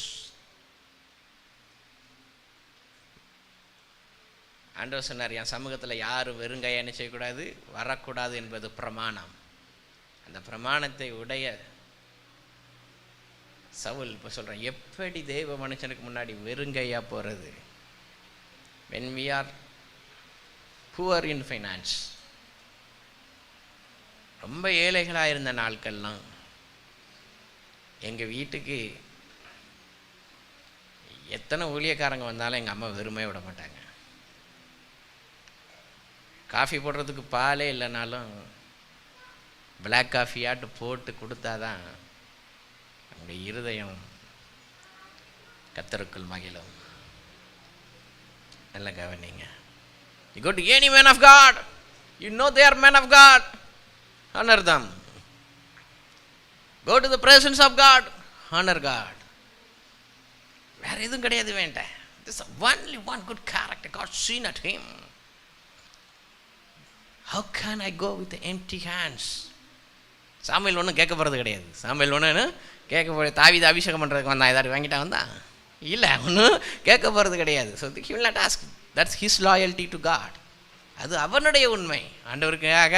ஆண்டவர் சொன்னார், என் சமூகத்தில் யாரும் வெறுங்கையை என்ன செய்யக்கூடாது, வரக்கூடாது என்பது பிரமாணம். அந்த பிரமாணத்தை உடைய சவுல் இப்போ சொல்கிறேன், எப்படி தேவ மனுஷனுக்கு முன்னாடி வெறுங்கையாக போகிறது? when we are poor in finance, ரொம்ப ஏழைகளாக இருந்த நாட்கள்லாம் எங்கள் வீட்டுக்கு எத்தனை ஊழியக்காரங்க வந்தாலும் எங்கள் அம்மா வெறுமையை விட மாட்டாங்க. காஃபி போடுறதுக்கு பாலே இல்லைனாலும் பிளாக் காஃபியாட்டு போட்டு கொடுத்தாதான் அவங்களுடைய இருதயம் கர்த்தருக்குள் மகிழும். நல்ல கவனிங்க. You go to any man of God, you know they are men of God, honor them. Go to the presence of God, honor God. வேற எதுவும் கிடையாது வேண்டாம். This is only one good character God seen at him. How can I go with empty hands? Samuel ஒன்றும் கேட்க போகிறது கிடையாது. Samuel ஒன்று கேட்க போகிற தாவீது அபிஷேகம் பண்ணுறதுக்கு வந்தான், ஏதாவது வாங்கிட்டா வந்தான் இல்லை, ஒன்றும் கேட்க போகிறது கிடையாது. So he will not ask. That's his loyalty to God. அது அவனுடைய உண்மை, ஆண்டவருக்காக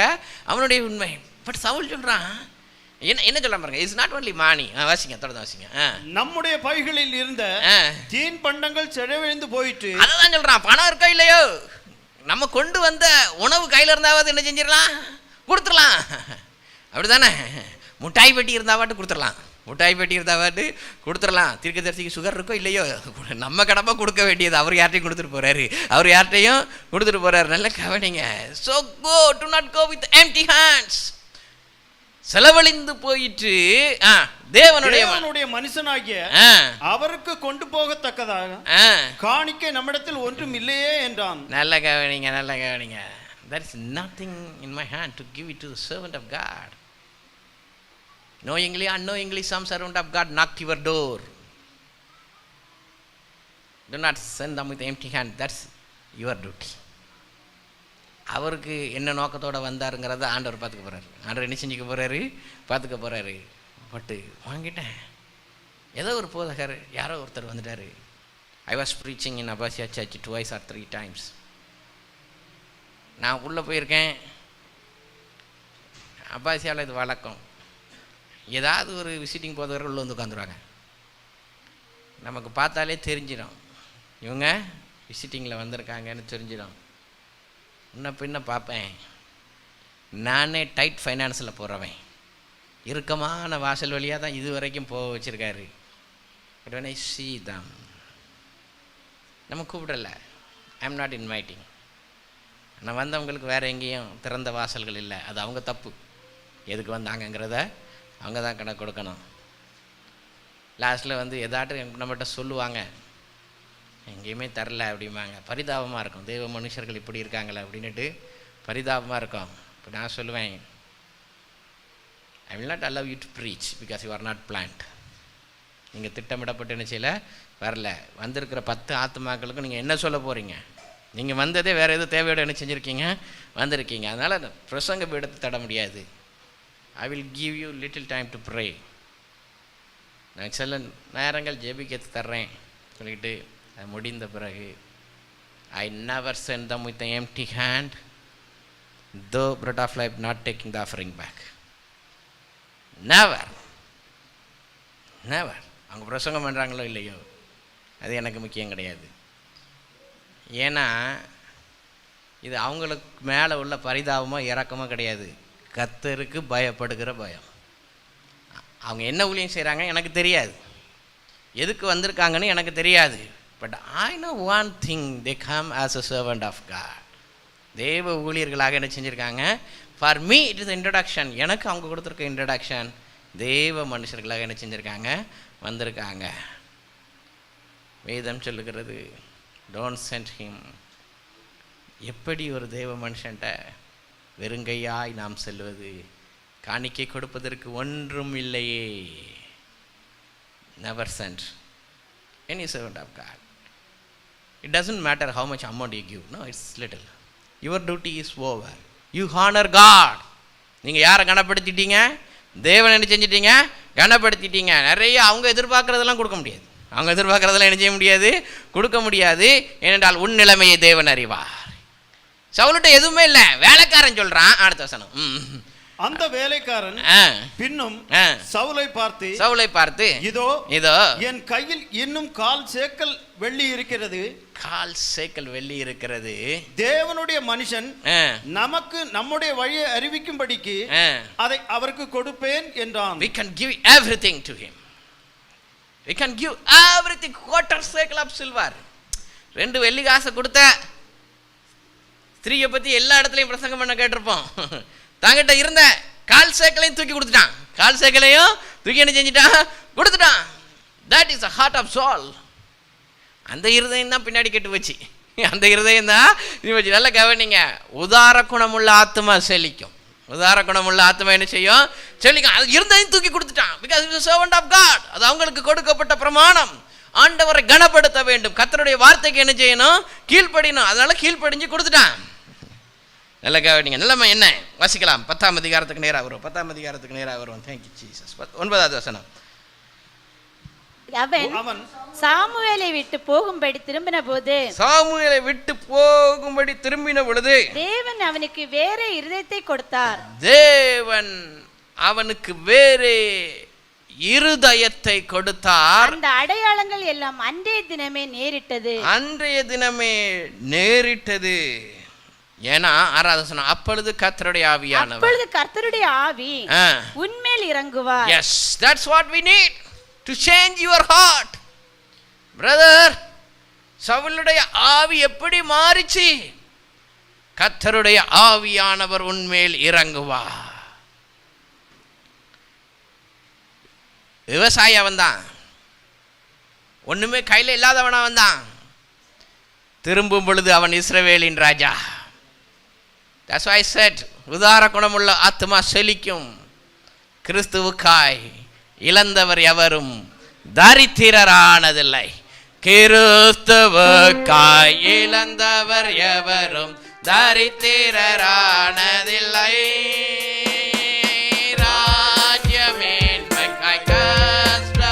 அவனுடைய உண்மை. பட் சவுல் சொல்கிறான், என்ன சொல்ல பாருங்க, இட்ஸ் நாட் ஒன்லி மானி. வாசிங்க, தொடர்ந்து வாசிங்க. நம்முடைய பைகளில் இருந்த தீன் பண்டங்கள் செலவழிந்து போயிட்டு. அதான் சொல்கிறான், பணம் இருக்கோ இல்லையோ, நம்ம கொண்டு வந்த உணவு கையில் இருந்தாவது என்ன செஞ்சிடலாம், கொடுத்துடலாம். அப்படி தானே? முட்டாய் பெட்டி இருந்தாவாட்டு கொடுத்துடலாம், முட்டாய் பெட்டி இருந்தாவாட்டு கொடுத்துடலாம். தீர்க்கதரிசிக்கு சுகர் இருக்கோ இல்லையோ, நம்ம கடமை கொடுக்க வேண்டியது. அவர் யார்ட்டையும் கொடுத்துட்டு போகிறாரு, அவர் யார்ட்டையும் கொடுத்துட்டு போகிறாரு. நல்ல கவனிங்க. So go do not go with empty hands. செலவழிந்து போயிட்டு தேவனுடைய மனுஷனாகிய அவருக்கு கொண்டு போகத்தக்கதாக காணிக்கை நம்மிடத்தில் ஒன்றும் இல்லையே என்றான். நல்ல கவனிங்க, நல்ல கவனிங்க. There is nothing in my hand to give it to the servant of God. Knowingly, unknowingly, some servant of God knocked your door. Do not send them with empty hand. That's your duty. அவருக்கு என்ன நோக்கத்தோடு வந்தாருங்கிறத ஆண்டவர் பார்த்துக்க போகிறாரு. ஆண்டவர் என்ன செஞ்சுக்க போகிறாரு, பார்த்துக்க போகிறாரு. பட்டு வாங்கிட்டேன். ஏதோ ஒரு போதகர் யாரோ ஒருத்தர் வந்துட்டார். I was preaching in Abasia church 2 or 3 times. நான் உள்ளே போயிருக்கேன். அபாசியாவில் இது வழக்கம், ஏதாவது ஒரு விசிட்டிங் போதகர்கள் உள்ளே வந்து உட்காந்துருவாங்க. நமக்கு பார்த்தாலே தெரிஞ்சிடும் இவங்க விசிட்டிங்கில் வந்திருக்காங்கன்னு தெரிஞ்சிடும். இன்னும் பின்ன பார்ப்பேன். நானே டைட் ஃபைனான்ஸில் போகிறவன், இறுக்கமான வாசல் வழியாக தான் இது வரைக்கும் போக வச்சுருக்காரு. But when I see them, நம்ம கூப்பிடலை. I am not inviting. நான் வந்தவங்களுக்கு வேறு எங்கேயும் திறந்த வாசல்கள் இல்லை. அது அவங்க தப்பு. எதுக்கு வந்தாங்கங்கிறத அவங்க தான் கணக்கு கொடுக்கணும். லாஸ்ட்டில் வந்து எதாட்டும் நம்மகிட்ட சொல்லுவாங்க, எங்கேயுமே தரல அப்படிம்பாங்க. பரிதாபமாக இருக்கும். தெய்வ மனுஷர்கள் இப்படி இருக்காங்களே அப்படின்ட்டு பரிதாபமாக இருக்கும். இப்போ நான் சொல்லுவேன், I will not allow you to preach because you are not plant. நீங்கள் திட்டமிடப்பட்டு என்ன செய்யலை, வரல. வந்திருக்கிற 10 ஆத்மாக்களுக்கும் நீங்கள் என்ன சொல்ல போகிறீங்க? நீங்கள் வந்ததே வேறு எதுவும் தேவையோடு என்ன செஞ்சுருக்கீங்க, வந்திருக்கீங்க. அதனால் அந்த பிரசங்க பீடத்தை தட முடியாது. I will give you little time to pray. நான் சில நேரங்கள் ஜெபிக்க தர்றேன் சொல்லிட்டு அது முடிந்த பிறகு I never sent them with empty hand, though bread of life not taking the offering back. Never never. அவங்க பிரசங்கம் பண்ணுறாங்களோ இல்லையோ, அது எனக்கு முக்கியம் கிடையாது. ஏன்னா இது அவங்களுக்கு மேலே உள்ள பரிதாபமோ இறக்கமோ கிடையாது. கர்த்தருக்கு பயப்படுகிற பயம். அவங்க என்ன ஊழியம் செய்கிறாங்க எனக்கு தெரியாது, எதுக்கு வந்திருக்காங்கன்னு எனக்கு தெரியாது. But I know one thing, they come as a servant of God. தேவ ஊழியர்களாக என்ன செஞ்சுருக்காங்க? For me it is introduction. எனக்கு அவங்க கொடுத்துருக்க இன்ட்ரடக்ஷன். தேவ மனுஷர்களாக என்ன செஞ்சுருக்காங்க, வந்திருக்காங்க. வேதம் சொல்லுகிறது, டோன்ட் சென்ட் ஹிம் எப்படி ஒரு தேவ மனுஷன்ட்ட வெறுங்கையாய் நாம் செல்வது? காணிக்கை கொடுப்பதற்கு ஒன்றும் இல்லையே. Never sent any servant of God. It doesn't matter how much amount you give. No, it's little. Your duty is over. You honor God. நீங்கள் யாரை கனப்படுத்திட்டீங்க? தேவன் என்ன செஞ்சிட்டீங்க? கனப்படுத்திட்டீங்க. நிறைய அவங்க எதிர்பார்க்குறதெல்லாம் கொடுக்க முடியாது. அவங்க எதிர்பார்க்குறதெல்லாம் என்ன செய்ய முடியாது? கொடுக்க முடியாது. ஏனென்றால் உன் நிலைமையை தேவன் அறிவார். சவுல்கிட்ட எதுவுமே இல்லை, வேலைக்காரன் சொல்கிறான். அடுத்த வசனம். அந்த வேலைக்காரன் பின்னும் சவுலை பார்த்து இதோ என் கையில் இன்னும் 1/4 சேக்கல் வெள்ளி இருக்கிறது. 1/4 சேக்கல் வெள்ளி இருக்கிறது. தேவனுடைய மனுஷன் நமக்கு நம்முடைய வழியை அறிவிக்கும்படிக்கு அதை அவருக்கு கொடுப்பேன் என்றான். We can give everything to him. We can give everything. 1/4 சேக்கல் of silver. 2 வெள்ளி காசை கொடுத்த ஸ்திரீயை பற்றி எல்லா இடத்துலையும் பிரசங்கம் பண்ண கேட்டிருப்போம். தங்கிட்ட இருந்த 1/4 சேக்கலையும் தூக்கி கொடுத்துட்டான். 1/4 சேக்கலையும் தூக்கி என்ன செஞ்சிட்டான்? கொடுத்துட்டான். That is a heart of Saul. அந்த இருதயம் தான் பின்னாடி கெட்டு வச்சு. அந்த இருதயம் தான் இது வச்சு. நல்லா கவனிங்க. உதார குணமுள்ள ஆத்மா செழிக்கும். உதார குணமுள்ள ஆத்மா என்ன செய்யும்? செழிக்கும். அது இருந்தையும் தூக்கி கொடுத்துட்டான். Because is servant of God. அது அவங்களுக்கு கொடுக்கப்பட்ட பிரமாணம். ஆண்டவரை கனப்படுத்த வேண்டும். கர்த்தருடைய வார்த்தைக்கு என்ன செய்யணும்? கீழ்ப்படியணும். அதனால கீழ்ப்படிஞ்சு கொடுத்துட்டான். நல்ல கவனிங்க. நிலைமை என்ன? வாசிக்கலாம். 10ஆம் அதிகாரத்துக்கு நேராக வரும். 10ஆம் அதிகாரத்துக்கு நேராக வரும். Thank you Jesus. 9வது வசனம். அவன் சாமுவேலை விட்டு போகும்படி திரும்பின பொழுது தேவன் அவனுக்கு வேற இருதயத்தை கொடுத்தார். தேவன் அவனுக்கு வேற இருதயத்தை கொடுத்தார். அந்த அடையாளங்கள் எல்லாம் அன்றைய தினமே நேரிட்டது. ஏன்னா 6வது வசனம். அப்பொழுது கர்த்தருடைய ஆவி உன்மேல் இறங்குவார். Yes, that's what we need to change your heart. Brother, சவுலுடைய ஆவி எப்படி மாறிச்சு? கர்த்தருடைய ஆவியானவர் உன்மேல் இறங்குவார். விவசாயி வந்தான், ஒண்ணுமே கையில் இல்லாதவனா வந்தான். திரும்பும் பொழுது அவன் இஸ்ரவேலின் ராஜா. That's why I said, உதார குணமுள்ள ஆத்மா செழிக்கும். கிறிஸ்துவுக்காய் இழந்தவர் எவரும் தரித்திரரானதில்லை. கிறிஸ்துவுக்காய் இழந்தவர் எவரும் தரித்திரரானதில்லை. ராஜ்யமேன்மைக்காய் கஷ்டப்பட்டதில்லை.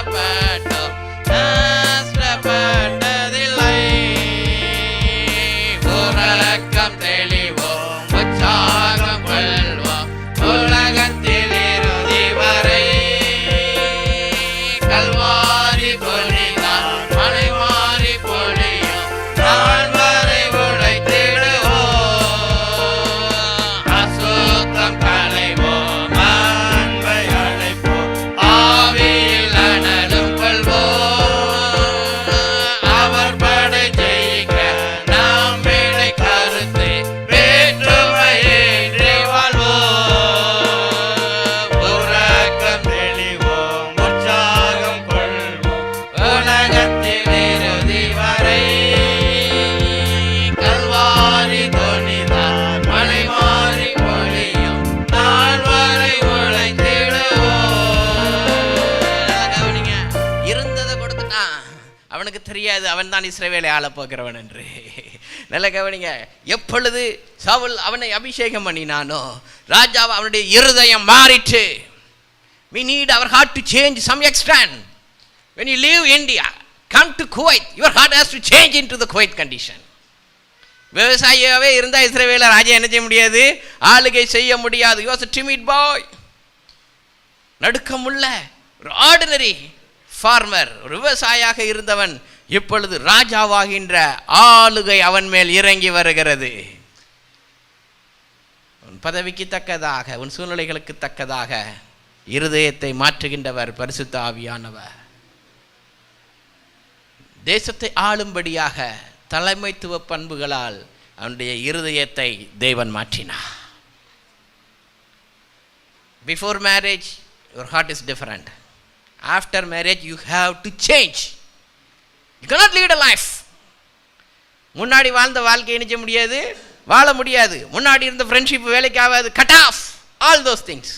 உறக்கம் தெளிவோம், உற்சாகம் கொள்வோம், உலகத்தில் இறுதி வரை. கல்வாரி பொழிதான் மலை மாறி பொழியும் நாள் வரை உழைத்திடுவோம். அசுத்தம் களைவோம், அன்பை அழைப்போம், ஆவியில் அனலும் கொள்வோம். அவர் படை ஜெயிக்க நாம் விடை கருத்தை வேற்றுமையின்றி வாழ்வோம். உறக்கம் தெளிவோம், உற்சாகம் கொள்வோம், உலகத்தில் இறுதி வரை. கல்வாரி தொனிதான் மலை மாறி பொழியும் நாள் வரை உழைத்திடுவோம். இருந்ததை கொடுத்துட்டான். அவனுக்கு தெரியாது அவன் தான் இஸ்ரவேலை ஆளப் போகிறவன் என்று. நல்ல கவனிங்க. எப்பொழுது சவுல் அவனை அபிஷேகம் பண்ணினானோ ராஜாவை அவனுடைய இருதயம் மாறிட்டு. We need our heart to change some extent. When you leave India, come to Kuwait, your heart has to change into the Kuwait condition. விவசாயியாவே இருந்தா இஸ்ரவேல ராஜா என்ன செய்ய முடியாது? ஆளுகை செய்ய முடியாது. He was a timid boy. நடுக்கமுள்ள ஒரு ஆர்டினரி ஃபார்மர், ஒரு விவசாயியாக இருந்தவன் இப்பொழுது ராஜாவாகின்ற ஆளுகை அவன் மேல் இறங்கி வருகிறது. உன் பதவிக்கு தக்கதாக, உன் சூழ்நிலைகளுக்கு தக்கதாக இருதயத்தை மாற்றுகின்றவர் பரிசுத்த ஆவியானவர். தேசத்தை ஆளும்படியாக தலைமைத்துவ பண்புகளால் அவனுடைய இருதயத்தை தேவன் மாற்றினார். Before marriage, your heart is different. After marriage, you have to change. You cannot lead a life. முன்னாடி வாழ்ந்த வாழ்க்கை நினைச்ச முடியாது, வாழ முடியாது. முன்னாடி இருந்த ஃப்ரெண்ட்ஷிப் வேலைக்கு ஆகாது. Cut off all those things.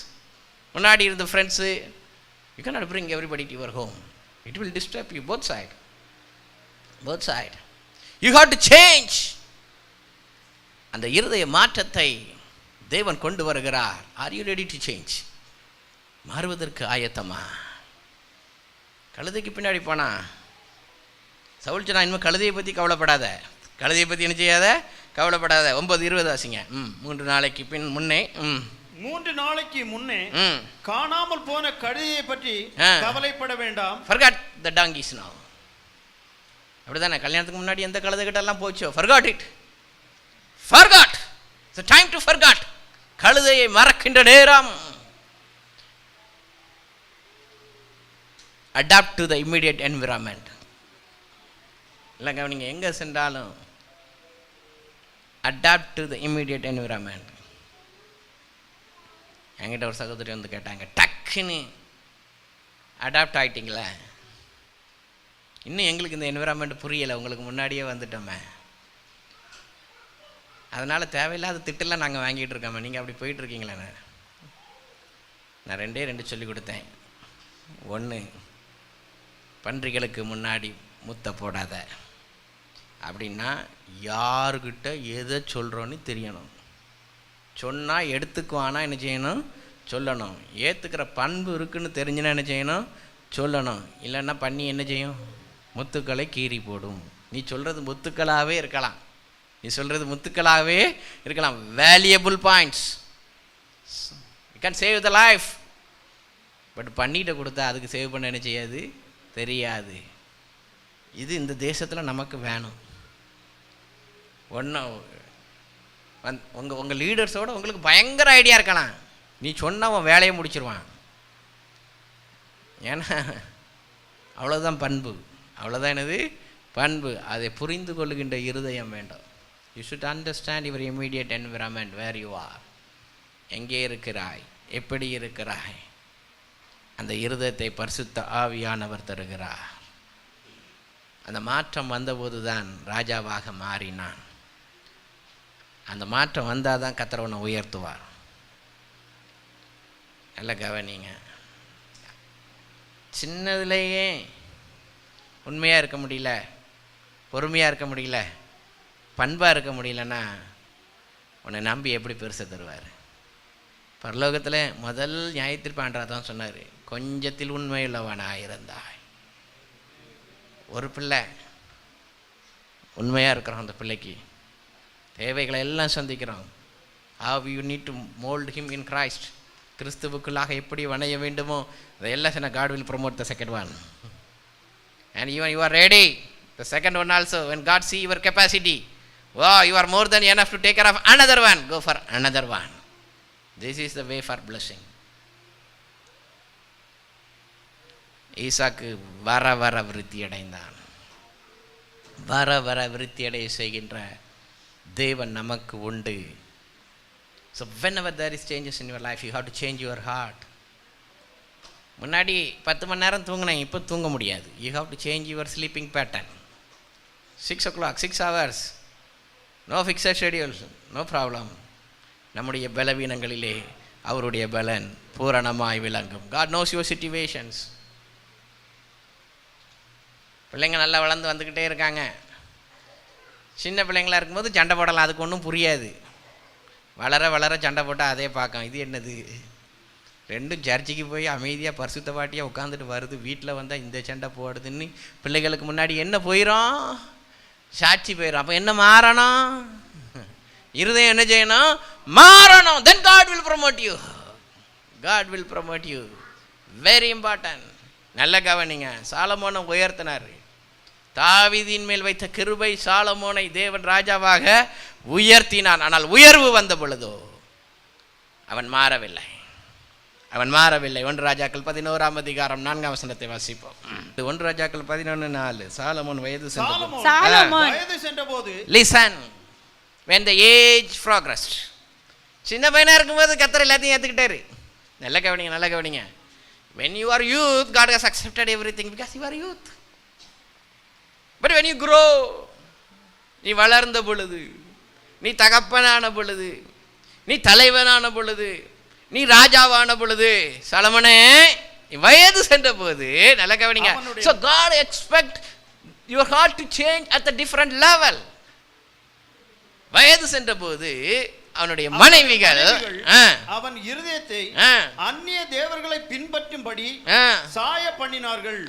முன்னாடி இருந்த friends, you can not bring everybody to your home. It will disturb you both side. You have to change. அந்த இருதய மாற்றத்தை தேவன் கொண்டு வருகிறார். Are you ready to change? மாறுவதற்கு ஆயத்தமா? கழுதைக்கு பின்னாடி போனா சவுல் சொன்னா, இனிமேல் கழுதையை பற்றி கவலைப்படாத, கழுதையை பற்றி என்ன செய்யாத, கவலைப்படாத. 9:20 ஆசிங்க. 3 நாளைக்கு முன்னே 3 நாளைக்கு முன்னே காணாமல் போன கழுதையை பற்றி கவலைப்பட வேண்டாம். forget the donkeys now. அப்படிதானே? கல்யாணத்துக்கு முன்னாடி எந்த கழுதை கிட்ட எல்லாம் போச்சோ, forgot it. It's a time to forget. கழுதையை மறக்கின்ற நேரம். adapt to the immediate environment. இல்லைங்க, நீங்கள் எங்கே சென்றாலும் adapt to the immediate environment. என்கிட்ட ஒரு சகோதரி வந்து கேட்டாங்க, டக்குன்னு அடாப்ட் ஆகிட்டிங்களே, இன்னும் எங்களுக்கு இந்த என்விரான்மெண்ட் புரியலை, உங்களுக்கு முன்னாடியே வந்துட்டோமே, அதனால் தேவையில்லாத திட்டெல்லாம் நாங்கள் வாங்கிட்டு இருக்கோமே, நீங்கள் அப்படி போயிட்டுருக்கீங்களே. நான் 2 சொல்லி கொடுத்தேன். 1, பன்றிகளுக்கு முன்னாடி முத்த போடாத. அப்படின்னா யாருக்கிட்ட எதை சொல்கிறோன்னு தெரியணும். சொன்னால் எடுத்துக்குவானா என்ன செய்யணும்? சொல்லணும். ஏற்றுக்கிற பண்பு இருக்குன்னு தெரிஞ்சுன்னா என்ன செய்யணும்? சொல்லணும். இல்லைன்னா பண்ணி என்ன செய்யும்? முத்துக்களை கீறி போடும். நீ சொல்கிறது முத்துக்களாகவே இருக்கலாம், valuable points. You can save the life. But பண்ணிகிட்ட கொடுத்தா அதுக்கு சேவ் பண்ண என்ன செய்யாது? தெரியாது. இது இந்த தேசத்தில் நமக்கு வேணும். உங்கள் லீடர்ஸோட உங்களுக்கு பயங்கர ஐடியா இருக்கலாம், நீ சொன்ன அவன் வேலையை முடிச்சிருவான். ஏன்னா அவ்வளோதான் பண்பு, அவ்வளோதான் என்னது பண்பு. அதை புரிந்து கொள்ளுகின்ற இருதயம் வேண்டும். You should understand your immediate environment, where you are, எங்கே இருக்கிறாய், எப்படி இருக்கிறாய். அந்த இருதயத்தை பரிசுத்த ஆவியானவர் தருகிறார். அந்த மாற்றம் வந்தபோது தான் ராஜாவாக மாறினான். அந்த மாற்றம் வந்தால் தான் கர்த்தர் உன்னை உயர்த்துவார். நல்ல கவனிங்க. சின்னதுலேயே உண்மையாக இருக்க முடியல, பொறுமையாக இருக்க முடியல, பண்பாக இருக்க முடியலன்னா உன்னை நம்பி எப்படி பெருசை தருவார்? பரலோகத்தில் முதல் நியாயத்தீர்ப்பாண்டா தான் சொன்னார், கொஞ்சத்தில் உண்மையுள்ளவனாக இருந்தாய். ஒரு பிள்ளை உண்மையாக இருக்கிறோம், அந்த பிள்ளைக்கு தேவைகளை எல்லாம் சந்திக்கிறோம். how you need to mold him in Christ. கிறிஸ்துவுக்குள்ளாக எப்படி வணைய வேண்டுமோ அதையெல்லாம் சொன்ன. God will promote the second one, and even you are ready the second one also. When God see your capacity, wow, you are more than enough to take care of another one, go for another one. This is the way for blessing. ஈசாக்கு வர வர விருத்தி அடைந்தான். வர வர விருத்தி அடைய செய்கின்ற தேவன் நமக்கு உண்டு. So whenever there is changes in your life, you have to change your heart. முன்னாடி 10 மணி நேரம் தூங்கினேன், இப்போ தூங்க முடியாது. You have to change your sleeping pattern. 6 o'clock, 6 hours, no fixed schedule, no problem. நம்முடைய பலவீனங்களிலே அவருடைய பலன் பூரணமாய் விளங்கும். God knows your situations. பிள்ளைங்க நல்லா வளர்ந்து வந்துக்கிட்டே இருக்காங்க. சின்ன பிள்ளைங்களாக இருக்கும்போது சண்டை போடலாம், அதுக்கு ஒன்றும் புரியாது. வளர வளர சண்டை போட்டால் அதே பார்க்கும், இது என்னது, ரெண்டும் சர்ச்சைக்கு போய் அமைதியாக பரிசுத்த பாட்டியாக உட்காந்துட்டு வருது, வீட்டில் வந்தால் இந்த சண்டை போடுதுன்னு பிள்ளைகளுக்கு முன்னாடி என்ன போயிடும்? சாட்சி போயிடும். அப்போ என்ன மாறணும்? இருதயம் என்ன செய்யணும்? மாறணும். Then God will promote you. God will promote you. Very important. நல்ல கவனிங்க. சாலமோனை உயர்த்தினார். தாவீதின் மேல் வைத்த கிருபை சாலமோனை தேவன் ராஜாவாக உயர்த்தினான். ஆனால் உயர்வு வந்த பொழுதோ அவன் மாறவில்லை. 1 ராஜாக்கள் 11ஆம் அதிகாரம் 4ஆம் வசனத்தை வாசிப்போம். 1 ராஜாக்கள் 11:4. சாலமோன் வயது சென்றபோது listen, when the age progressed. சின்ன பையனா இருக்கும்போது கர்த்தர் எல்லாத்தையும் ஏத்துக்கிட்டாரு. நல்ல கவனிங்க. When you are youth, God has accepted everything because you are youth. But when you grow, நீ வளர்ந்த பொழுது, நீ தகப்பனான பொழுது, நீ தலைவனான பொழுது, நீ ராஜாவான பொழுது, சாலமோனே வயது சென்ற போது நல்ல கவனிங்க. So God expect your heart to change at a different level. வயது சென்ற போது அவனுடைய மனைவிகள் அவன் இருதயத்தை அந்நிய தேவர்களை பின்பற்றும்படி சாய பண்ணினார்கள்.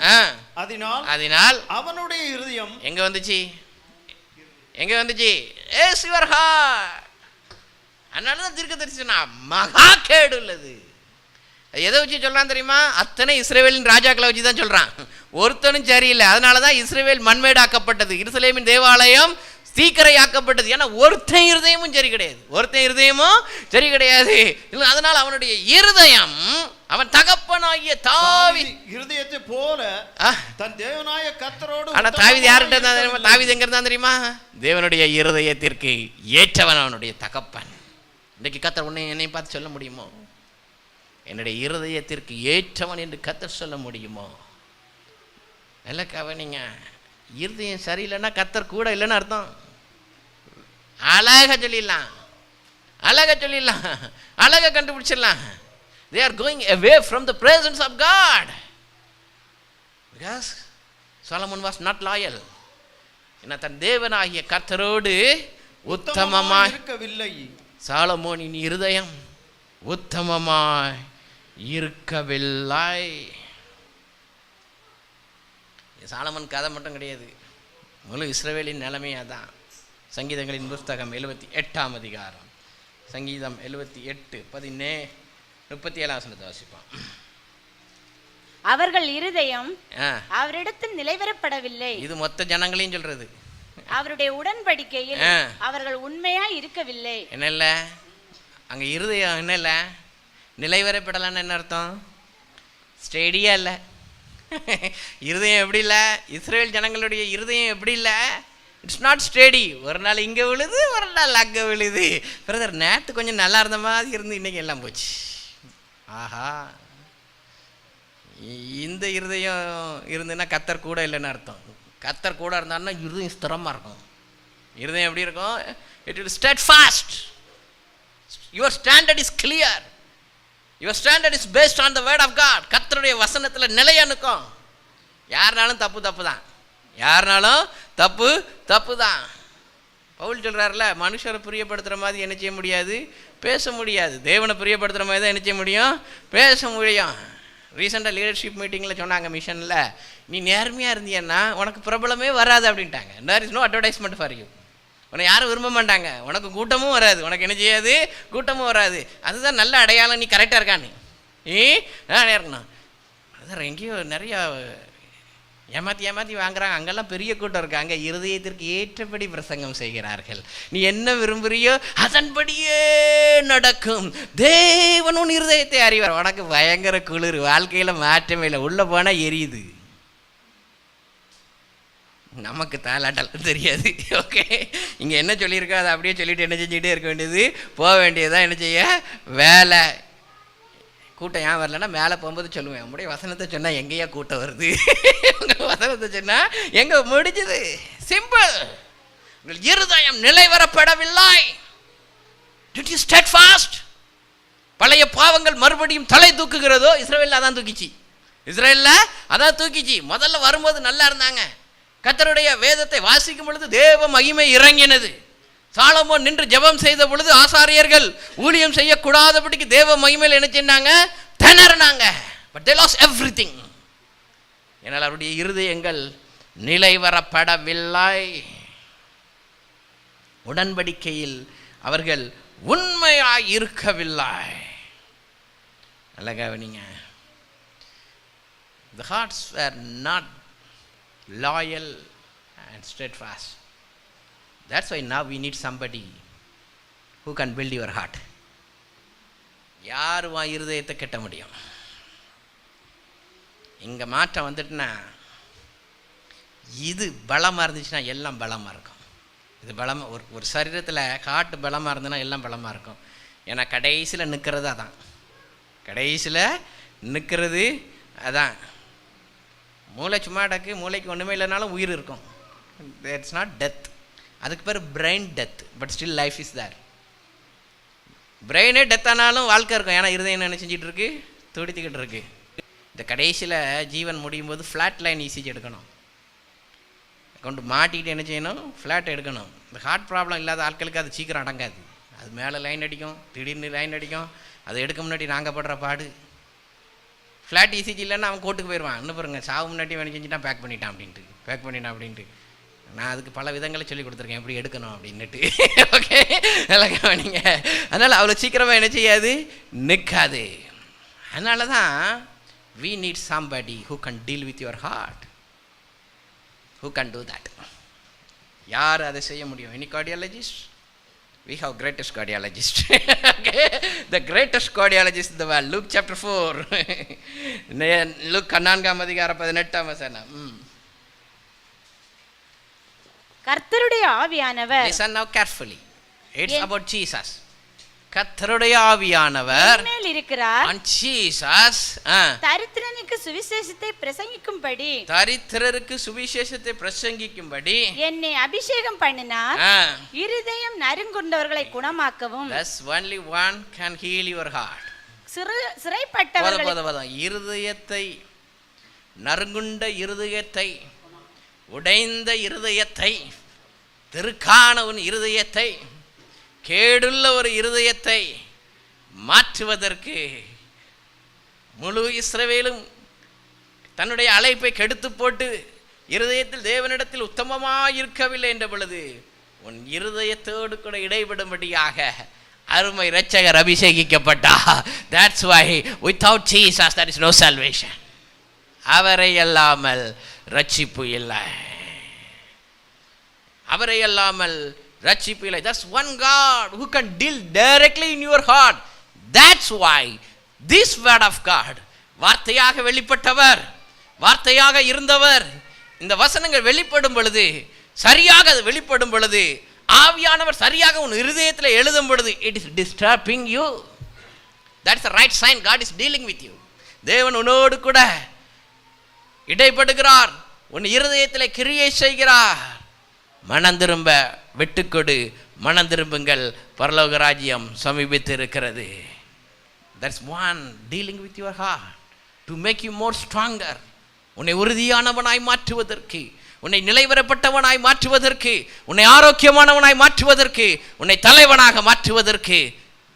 அதனால் அவனுடைய இருதயம் எங்க வந்துச்சு? Yes, your heart. அதனாலதான் தீர்க்கதரிசனா மகா கேடு உள்ளது. எதை வச்சு சொல்றான் தெரியுமா? அத்தனை இஸ்ரவேலின் ராஜாக்களை வச்சு தான் சொல்றான். ஒருத்தனும் சரியில்லை. அதனாலதான் இஸ்ரவேல் மண்மேடாக்கப்பட்டது, எருசலேமின் தேவாலயம் தீக்கரையாக்கப்பட்டது. ஏன்னா ஒருத்தன் இருதயமும் சரி கிடையாது. அதனால அவனுடைய இருதயம் அவன் தகப்பனாகிய தாவீது இருதயத்தை போல தன் தேவனாய கர்த்தரோடு. ஆனா தாவீது யார்கிட்ட இருந்தா தெரியுமா? தாவீது எங்க இருந்தா தெரியுமா? தேவனுடைய இருதயத்திற்கு ஏற்றவன் அவனுடைய தகப்பன். இன்னைக்கு கர்த்தர் உன்னை என்னை பார்த்து சொல்ல முடியுமோ? என்னுடைய இருதயத்திற்கு ஏற்றவன் என்று கர்த்தர் சொல்ல முடியுமோ? நல்ல கவனிங்க. இருதயம் சரியில்லைன்னா கர்த்தர் கூட இல்லைன்னு அர்த்தம். அழகா சொல்லிடலாம், அழகா கண்டுபிடிச்சிடலாம். They are going away from the presence of God because Solomon was not loyal. என்ன தன் தேவனாகிய கர்த்தரோடு உத்தமமாய் இருக்கவில்லை. சாலமோனின் இருதயம் உத்தமமாய் இருக்கவில்லை. சாலமன் கதை மட்டும் கிடையாது, முழு இஸ்ரவேலின் நிலைமையா தான். சங்கீதங்களின் புஸ்தகம் 78ஆம் அதிகாரம், சங்கீதம் 78:37 வாசிப்போம். அவர்கள் இருதயம் அவரிடத்தில் நிலைவரப்படவில்லை. இது மொத்த ஜனங்களையும் சொல்றது. அவருடைய உடன்படிக்கையில் அவர்கள் உண்மையா இருக்கவில்லை. என்ன இல்ல அங்க இருதயம் என்ன இல்ல நிலைவரப்படலன்னு என்ன அர்த்தம்? ஸ்டேடியா இல்ல. இருதயம் எப்படி இல்லை? இஸ்ரேல் ஜனங்களுடைய இருதயம் எப்படி இல்லை? It's not steady. ஒரு நாள் இங்கே விழுது, ஒரு நாள் அங்கே விழுது. பிரதர் நேற்று கொஞ்சம் நல்லா இருந்த மாதிரி இருந்து இன்னைக்கு எல்லாம் போச்சு. ஆஹா, இந்த இருதயம் இருந்துன்னா கர்த்தர் கூட இல்லைன்னு அர்த்தம். கர்த்தர் கூட இருந்தாருன்னா இருதயம் ஸ்திரமாக இருக்கும். இருதயம் எப்படி இருக்கும்? It will state fast. Your standard is clear. Your standard is based on the word of God. கர்த்தருடைய வசனத்தில் நிலையா நிற்கும். யாருனாலும் தப்பு தான், யாருனாலும் தப்பு தான். பவுல் சொல்கிறார்ல, மனுஷரை பிரியப்படுத்துகிற மாதிரி என்ன செய்ய முடியாது? பேச முடியாது. தேவனை பிரியப்படுத்துகிற மாதிரி தான் என்ன செய்ய முடியும்? பேச முடியும். ரீசெண்டாக லீடர்ஷிப் மீட்டிங்கில் சொன்னாங்க மிஷனில், நீ நேர்மையாக இருந்தீங்கன்னா உனக்கு பிரபலமே வராது அப்படின்ட்டாங்க. There is no advertisement for you. உன்னை யாரும் விரும்ப மாட்டாங்க, உனக்கு கூட்டமும் வராது, உனக்கு என்ன செய்யாது? கூட்டமும் வராது. அதுதான் நல்ல அடையாளம். நீ கரெக்டாக இருக்கான்னு இருக்கணும். அதான் எங்கேயோ நிறையா ஏமாற்றி வாங்குறாங்க. அங்கெல்லாம் பெரிய கூட்டம் இருக்கு. அங்கே இருதயத்திற்கு ஏற்றபடி பிரசங்கம் செய்கிறார்கள். நீ என்ன விரும்புறியோ அதன்படியே நடக்கும். தேவன் உன் இருதயத்தை அறிவார். உனக்கு பயங்கர குளிர், வாழ்க்கையில் மாற்றமே இல்லை, உள்ளே போனால் எரியுது. நமக்கு தாலாட்டலாம் தெரியாது. ஓகே, இங்கே என்ன சொல்லியிருக்கோ அதை அப்படியே சொல்லிட்டு என்ன செஞ்சுக்கிட்டே இருக்க வேண்டியது, போக வேண்டியதுதான். என்ன செய்ய வேலை. கூட்டம் ஏன் வரலன்னா மேலே போகும்போது சொல்லுவேன், நம்முடைய வசனத்தை சொன்னால் எங்கேயா கூட்டம் வருது, உங்கள் வசனத்தை சொன்னால் எங்கே முடிஞ்சது. சிம்பிள். உங்கள் இருதயம் நிலைவரப்படவில்லை. Did you stand fast? பழைய பாவங்கள் மறுபடியும் தலை தூக்குகிறதோ? இஸ்ரவேலில் அதான் தூக்கிச்சு. முதல்ல வரும்போது நல்லா இருந்தாங்க. கர்த்தருடைய வேதத்தை வாசிக்கும் பொழுது தேவ மகிமை இறங்கினது. சாலமோன் நின்று ஜெபம் செய்த பொழுது ஆசாரியர்கள் ஊழியம் செய்யக்கூடாதபடிக்கு தேவ மகிமையில் என்ன செஞ்சாங்க? திணறினாங்க. But they lost everything. என்னால் அவருடைய இருதயங்கள் நிலைவரப்படவில்லை. உடன்படிக்கையில் அவர்கள் உண்மையாய் இருக்கவில்லை. நல்ல கவனிங்க. The hearts were not loyal and steadfast. That's why now we need somebody who can build your heart. யார் வா இருதயத்தை கட்ட முடியும்? இங்க மாற்றம் வந்துட்டுனா, இது பலமாக இருந்துச்சுன்னா எல்லாம் பலமாக இருக்கும். இது பலமாக ஒரு சரீரத்தில் ஹார்ட் பலமாக இருந்ததுன்னா எல்லாம் பலமாக இருக்கும். ஏன்னா கடைசியில் நிற்கிறது அதான். மூளை சும்மா டக்கு, மூளைக்கு ஒன்றுமே இல்லைனாலும் உயிர் இருக்கும். It's not death. அதுக்கு பேர் brain death. But still life is there. பிரெயினே டெத் ஆனாலும் வாழ்க்கை இருக்கும். ஏன்னா இருதயம் என்ன செஞ்சிட்டு இருக்கு? துடித்துக்கிட்டு இருக்கு. இந்த கடைசியில் ஜீவன் முடியும் போது ஃப்ளாட் லைன் இசிஜி எடுக்கணும். கொண்டு மாட்டிக்கிட்டு என்ன செய்யணும்? ஃப்ளாட் எடுக்கணும். இந்த ஹார்ட் ப்ராப்ளம் இல்லாத ஆட்களுக்கு அது சீக்கிரம் அடங்காது. அது மேலே லைன் அடிக்கும், திடீர்னு லைன் அடிக்கும். அதை எடுக்க முன்னாடி நாங்கள் படுற பாடு. ஃப்ளாட் இசிஜி இல்லைன்னா அவன் கோர்ட்டுக்கு போயிடுவான். இன்னும் பாருங்க, சாவு முன்னாடி வேணும் செஞ்சுட்டான், பேக் பண்ணிட்டான் அப்படின்ட்டு. நான் அதுக்கு பல விதங்களை சொல்லி கொடுத்துருக்கேன் எப்படி எடுக்கணும் அப்படின்னுட்டு. ஓகே, நல்லா கவனிங்க. அதனால் அவ்வளோ சீக்கிரமாக என்ன செய்யாது? நிற்காது. அதனால தான் we need somebody who can deal with your heart. Who can do that? யார் அதை செய்ய முடியும்? Any cardiologist? We have greatest cardiologist. Okay, the greatest cardiologist in the world. Luke chapter 4. Luke 4:18. கர்த்தருடைய ஆவியானவர், listen now carefully. It's about Jesus. கர்த்தருடைய ஆவியானவர் மேல் இருக்கிறார். on Jesus. தரித்திரனுக்கு சுவிசேஷத்தை பிரசங்கிக்கும்படி, தரித்திரருக்கு சுவிசேஷத்தை பிரசங்கிக்கும்படி என்னை அபிஷேகம் பண்ணினார். இருதயம் நறுங்குண்டவர்களை குணமாக்கவும். That's only one can heal your heart. சிறைப்பட்டவர்கள் இருதயத்தை, நறுங்குண்ட இருதயத்தை, உடைந்த இருதயத்தை, திருக்கான உன் இருதயத்தை, கேடுள்ள ஒரு இருதயத்தை மாற்றுவதற்கு முழு இஸ்ரவேலும் தன்னுடைய அழைப்பை கெடுத்து போட்டு இருதயத்தில் தேவனிடத்தில் உத்தமமாக இருக்கவில்லை என்ற பொழுது உன் இருதயத்தோடு கூட இடைபடும்படியாக அருமை இரட்சகர் அபிஷேகிக்கப்பட்டார். That's why without Jesus there is no salvation. அவரை அல்லாமல் ரட்சிப்பு இல்லை. அவரை அல்லாமல் ரட்சிப்பு இல்லை. That's one God who can deal directly in your heart. That's why this word of God, வார்த்தையாக வெளிப்பட்டவர், வார்த்தையாக இருந்தவர், இந்த வசனங்கள் வெளிப்படும் பொழுது, சரியாக அது வெளிப்படும் பொழுது, ஆவியானவர் சரியாக உன் இருதயத்தில் எழுதும் பொழுது, it is disturbing you. That's the right sign God is dealing with you. தேவன் உன்னோடு கூட இடைப்படுகிறார், உன் இருதயத்தில் கிரியை செய்கிறார். மனம் திரும்ப விட்டுக்கொடு, மனம் திரும்புங்கள், பரலோக ராஜ்யம் சமீபித்து இருக்கிறது. That's one dealing with your heart to make you more stronger. உன்னை உறுதியானவனாய் மாற்றுவதற்கு, உன்னை நிலைவரப்பட்டவனாய் மாற்றுவதற்கு, உன்னை ஆரோக்கியமானவனாய் மாற்றுவதற்கு, உன்னை தலைவனாக மாற்றுவதற்கு.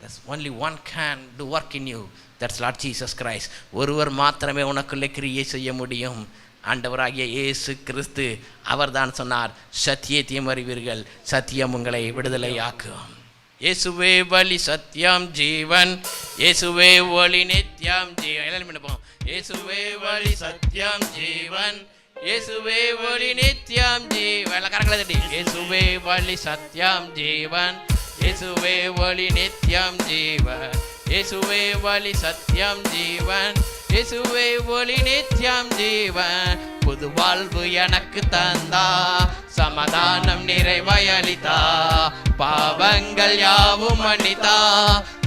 There's only one can do work in you. That's Lord Jesus Christ. ஒருவர் மாத்திரமே உனக்குள்ளே கிரியை செய்ய முடியும். ஆண்டவராகிய இயேசு கிறிஸ்து. அவர்தான் சொன்னார், சத்தியத்தையும் அறிவீர்கள், சத்தியம் உங்களை விடுதலையாக்கும். இயேசுவே வழி, சத்தியம், ஜீவன். இயேசுவே ஒளி, நித்தியம், ஜீவன். எல்லாரும் பண்ணுவோம். இயேசுவே வழி, சத்தியம், ஜீவன். இயேசுவே ஒளி, நித்தியம், ஜீவன். கரங்களை தட்டி. இயேசுவே வழி, சத்தியம், ஜீவன். இயேசுவே ஒளி, நித்தியம், ஜீவன். இயேசுவே வழி, சத்தியம், ஜீவன். இயேசுவே ஒளி, நித்தியம், ஜீவன். புது வாழ்வு எனக்கு தந்தா, சமாதானம் நிறைவயளித்தா, பாவங்கள் யாவும் மன்னித்தா,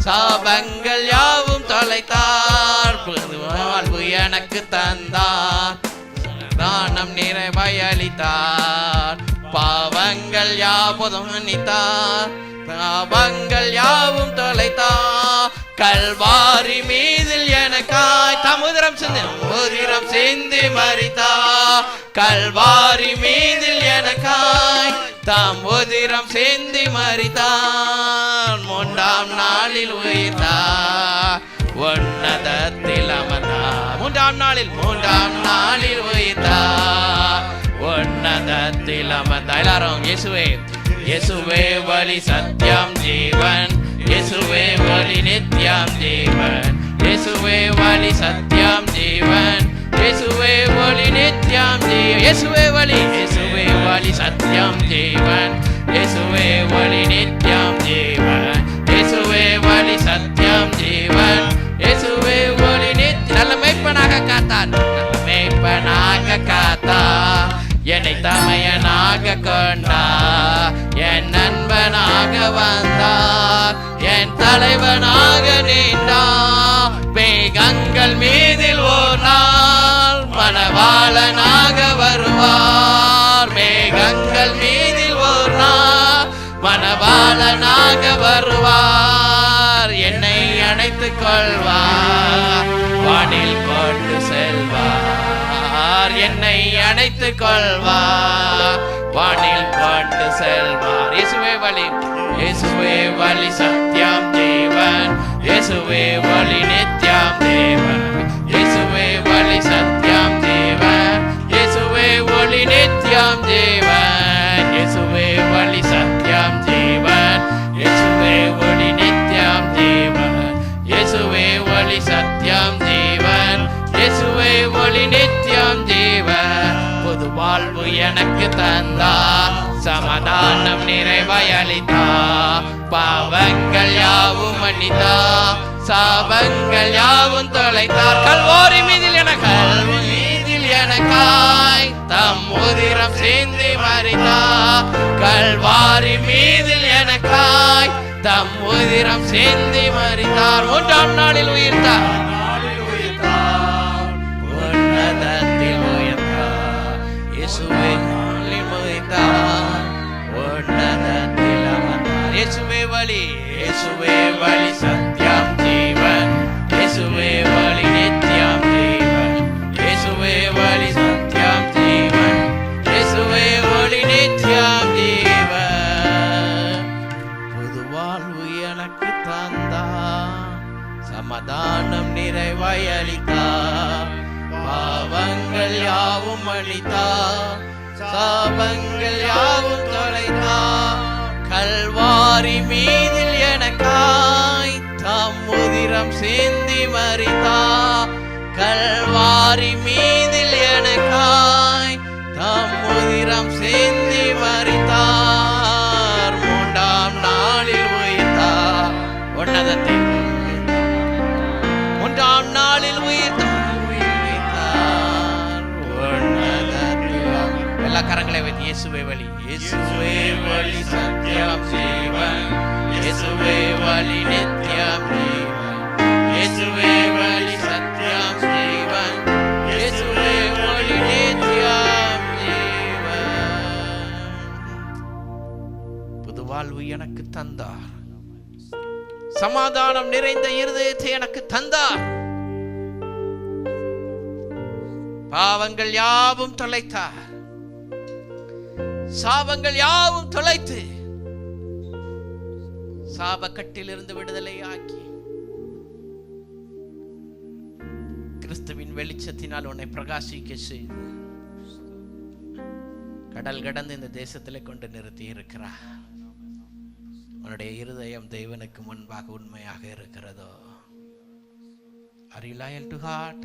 சாபங்கள் யாவும் தொலைத்தார். புது வாழ்வு எனக்கு தந்தார், சமாதானம் நிறைவயளித்தார், பாவங்கள் யாவும் மன்னித்தார், பாவங்கள் யாவும் தொலைத்தார். கல்வாரி மீதில் எனக்காய் தமுதிரம் சிந்தி மரித்தார். கல்வாரி மீதில் எனக்காய் தமுதிரம் சிந்தி மரித்தார். 3ஆம் நாளில் உயிர்த்தார், உன்னதத்தில் அமர்ந்தார். 3ஆம் நாளில் உயிர்த்தார், உன்னதத்தில் அமர்ந்தார். எல்லாரும் இயேசுவே, இயேசுவே வழி, சத்தியம், ஜீவன். இயேசுவே வழி, நித்தியம், ஜீவன். இயேசுவே வழி, சத்தியம், ஜீவன். இயேசுவே வழி, நித்தியம், ஜீவன். இயேசுவே வழி, இயேசுவே வழி, சத்தியம், ஜீவன். இயேசுவே வழி, நித்தியம், ஜீவன். இயேசுவே வழி, சத்தியம், ஜீவன். இயேசுவே வழி, நித்தியம். நல்ல மேய்ப்பனாக காத்தார், நல்ல மேய்ப்பனாக காத்தார். என்னை தமையனாக கொண்டார், என் நண்பனாக வந்தார், என் தலைவனாக நீண்டார். மேகங்கள் மீதில் ஓர் நாள் மணவாளனாக வருவார். மேகங்கள் மீதில் ஓர் நாள் கொள்வார், வானில் கொண்டு செல்வார், என்னை அணைத்துக் கொள்வார், வானில் கொண்டு செல்வார். இயேசுவே வழி, இயேசுவே வழி, சத்தியம் ஜீவன், இயேசுவே வழி, நித்தியம் தேவன், இயேசுவே வழி, சத்தியம் ஜீவன், இயேசுவே ஒளி, நித்தியம் ஜீவன், இயேசுவே வழி, சத்தியம் ஜீவன், இயேசுவே ஒளி, நித்தியம் ஜீவன், இயேசுவே ஒளி, சத்தியம் ஜீவன், இயேசுவே ஒளி, நித்தியம் ஜீவன். புது வாழ்வு எனக்கு தந்தார், சமாதானம் நிறைவாய் அளித்தார், பாவங்கள் யாவும் மன்னித்தார், சாபங்கள் யாவும் தொலைத்தார். கல்வாரி மீதில் எனக்காய் தம் உதிரம் சிந்தி மரித்தார், கல்வாரி மீதில் எனக்காய் தம் உதிரம் சிந்தி மரித்தார். மூன்றாம் நாளில் உயிர்த்தார், உன்னதத்தில் உயர்த்தார், இயேசுவே உயர்த்தார், உன்னதத்தில் அமர்ந்தார். இயேசுவே வழி, இயேசுவே வழி, சத்தியம் ஜீவன், இயேசுவே வழி, நித்தியம் ஜீவன், இயேசுவே வழி, சத்தியம் ஜீவன், இயேசுவே வழி, நித்தியம் ஜீவன். புது வாழ்வு எனக்கு தந்தார், சமாதானம் நிறைவாய் அளித்தார், பாவங்கள் யாவும் அளித்தார், சாபங்கள் யாவும் தொலைத்தார். கல்வாரி மீதில் எனக்காய் தம் உதிரம் சிந்தி மரித்தார், கல்வாரி மீதில் எனக்காய் தம் உதிரம் சிந்தி மரித்தார். மூன்றாம் நாளில் உயிர்த்தார், உன்னதத்தில் மூன்றாம் நாளில் உயிர்த்தார், உன்னதத்தில். எல்லா கரங்களை வைத்து இயேசுவே வழி, இயேசுவே வழி, சத்தியம் ஜீவன், இயேசுவே வழி, நித்தியம் ஜீவன், இயேசுவே வழி, சத்தியம் ஜீவன், இயேசுவே வழி, நித்தியம் ஜீவன். புது வாழ்வு எனக்கு தந்தார், சமாதானம் நிறைந்த இருதயத்தை எனக்கு தந்தார், பாவங்கள் யாவும் தொலைத்தார், சாபங்கள் யாவும் தொலைத்து சாபக்கட்டில் இருந்து விடுதலை ஆக்கி கிறிஸ்துவின் வெளிச்சத்தினால் உன்னை பிரகாசிக்க செய்து கடல் கடந்து இந்த தேசத்திலே கொண்டு நிறுத்தி இருக்கிறார். உன்னுடைய இருதயம் தேவனுக்கு முன்பாக உண்மையாக இருக்கிறதோ? Are you loyal to heart?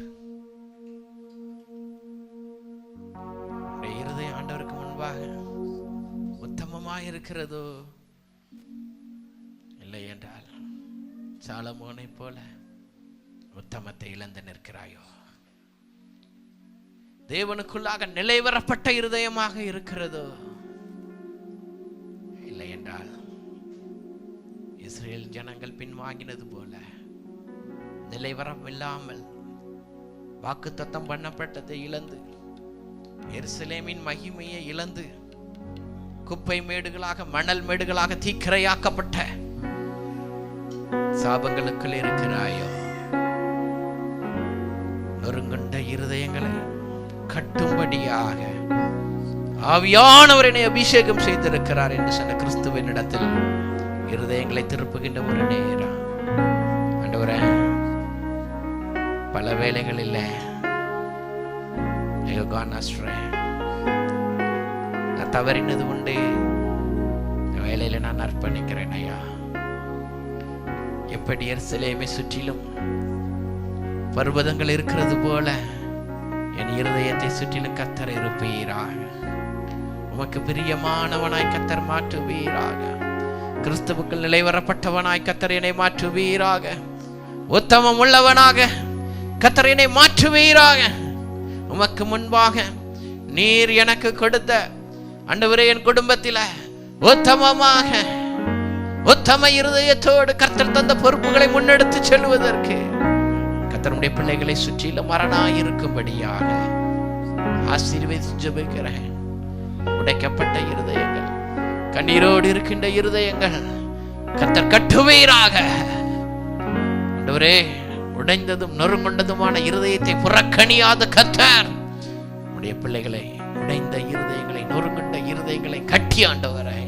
உன்னுடைய இருதயம் ஆண்டவருக்கு முன்பாக உத்தமமாய் இருக்கிறதோ? இல்லை என்றால் சாலமோனை போல உத்தமத்தை இழந்து நிற்கிறாயோ? தேவனுக்குள்ளாக நிலைவரப்பட்ட இருதயமாக இருக்கிறதோ? இல்லை என்றால் இஸ்ரேல் ஜனங்கள் பின்வாங்கினது போல நிலைவரம் இல்லாமல் வாக்குத்தத்தம் பண்ணப்பட்டதை இழந்து எருசலேமின் மகிமையை இழந்து குப்பை மேடுகளாக மணல் மேடுகளாக தீக்கிரையாக்கப்பட்ட சாபங்களுக்குள் இருக்கிறாயோ? நொறுங்குண்ட இருதயங்களை கட்டும்படியாக ஆவியானவர் என்னை அபிஷேகம் செய்திருக்கிறார் என்று சொன்ன கிறிஸ்துவின் இடத்தில் இருதயங்களை திருப்புகின்ற ஒரு நேரம். ஆண்டவரே, பல வேளைகளில் நான் தவறினது உண்டு, வேலையில நான் அர்ப்பணிக்கிறேன் ஐயா. எப்படி எருசலேமை சுற்றிலும் பர்வதங்கள் இருக்கிறது போல என் இருதயத்தை சுற்றிலும் கர்த்தர் இருப்பீராக. உமக்கு பிரியமானவனாய் கர்த்தர் மாற்றுவீராக. கிறிஸ்துவுக்குள் நிலைவரப்பட்டவனாய் கர்த்தர் என்னை மாற்றுவீராக. உத்தமம் உள்ளவனாக கர்த்தர் என்னை மாற்றுவீராக. உமக்கு முன்பாக நீர் எனக்கு கொடுத்த ஆண்டவரே, என் குடும்பத்தில உத்தமமாக உத்தம இருதயத்தோடு கர்த்தர் தந்த பொறுப்புகளை முன்னெடுத்து செல்வதற்கு கர்த்தருடைய பிள்ளைகளை சுற்றிலும் மரணாயிருக்கும்படியாக ஆசீர்வதித்து ஜெபிக்கிறேன். உடைக்கப்பட்ட இருதயங்கள், கண்ணீரோடு இருக்கின்ற இருதயங்கள் கர்த்தர் கட்டுவீராக. ஆண்டவரே, உடைந்ததும் நொறுங்குண்டதுமான இருதயத்தை புறக்கணியாத கர்த்தர் உடைய பிள்ளைகளை உடைந்த இருதயங்களை, நொறுங்குண்ட இருதயங்களை கட்டி ஆண்டவரே,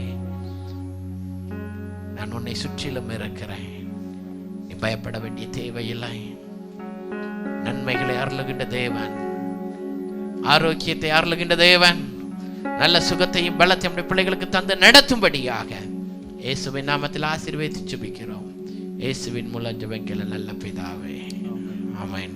நான் உன்னை சுற்றிலும் இருக்கிறேன், நீ பயப்பட வேண்டிய தேவையில்லை. நன்மைகளை அருளுகின்ற தேவன், ஆரோக்கியத்தை அருளுகின்ற தேவன், நல்ல சுகத்தையும் பலத்தையும் நம்முடைய பிள்ளைகளுக்கு தந்து நடத்தும்படியாக இயேசுவின் நாமத்தில் ஆசீர்வதித்து ஜெபிக்கிறோம். இயேசுவின் மூலம் ஜெபம் கேள நல்ல பிதாவே, ஆமென்.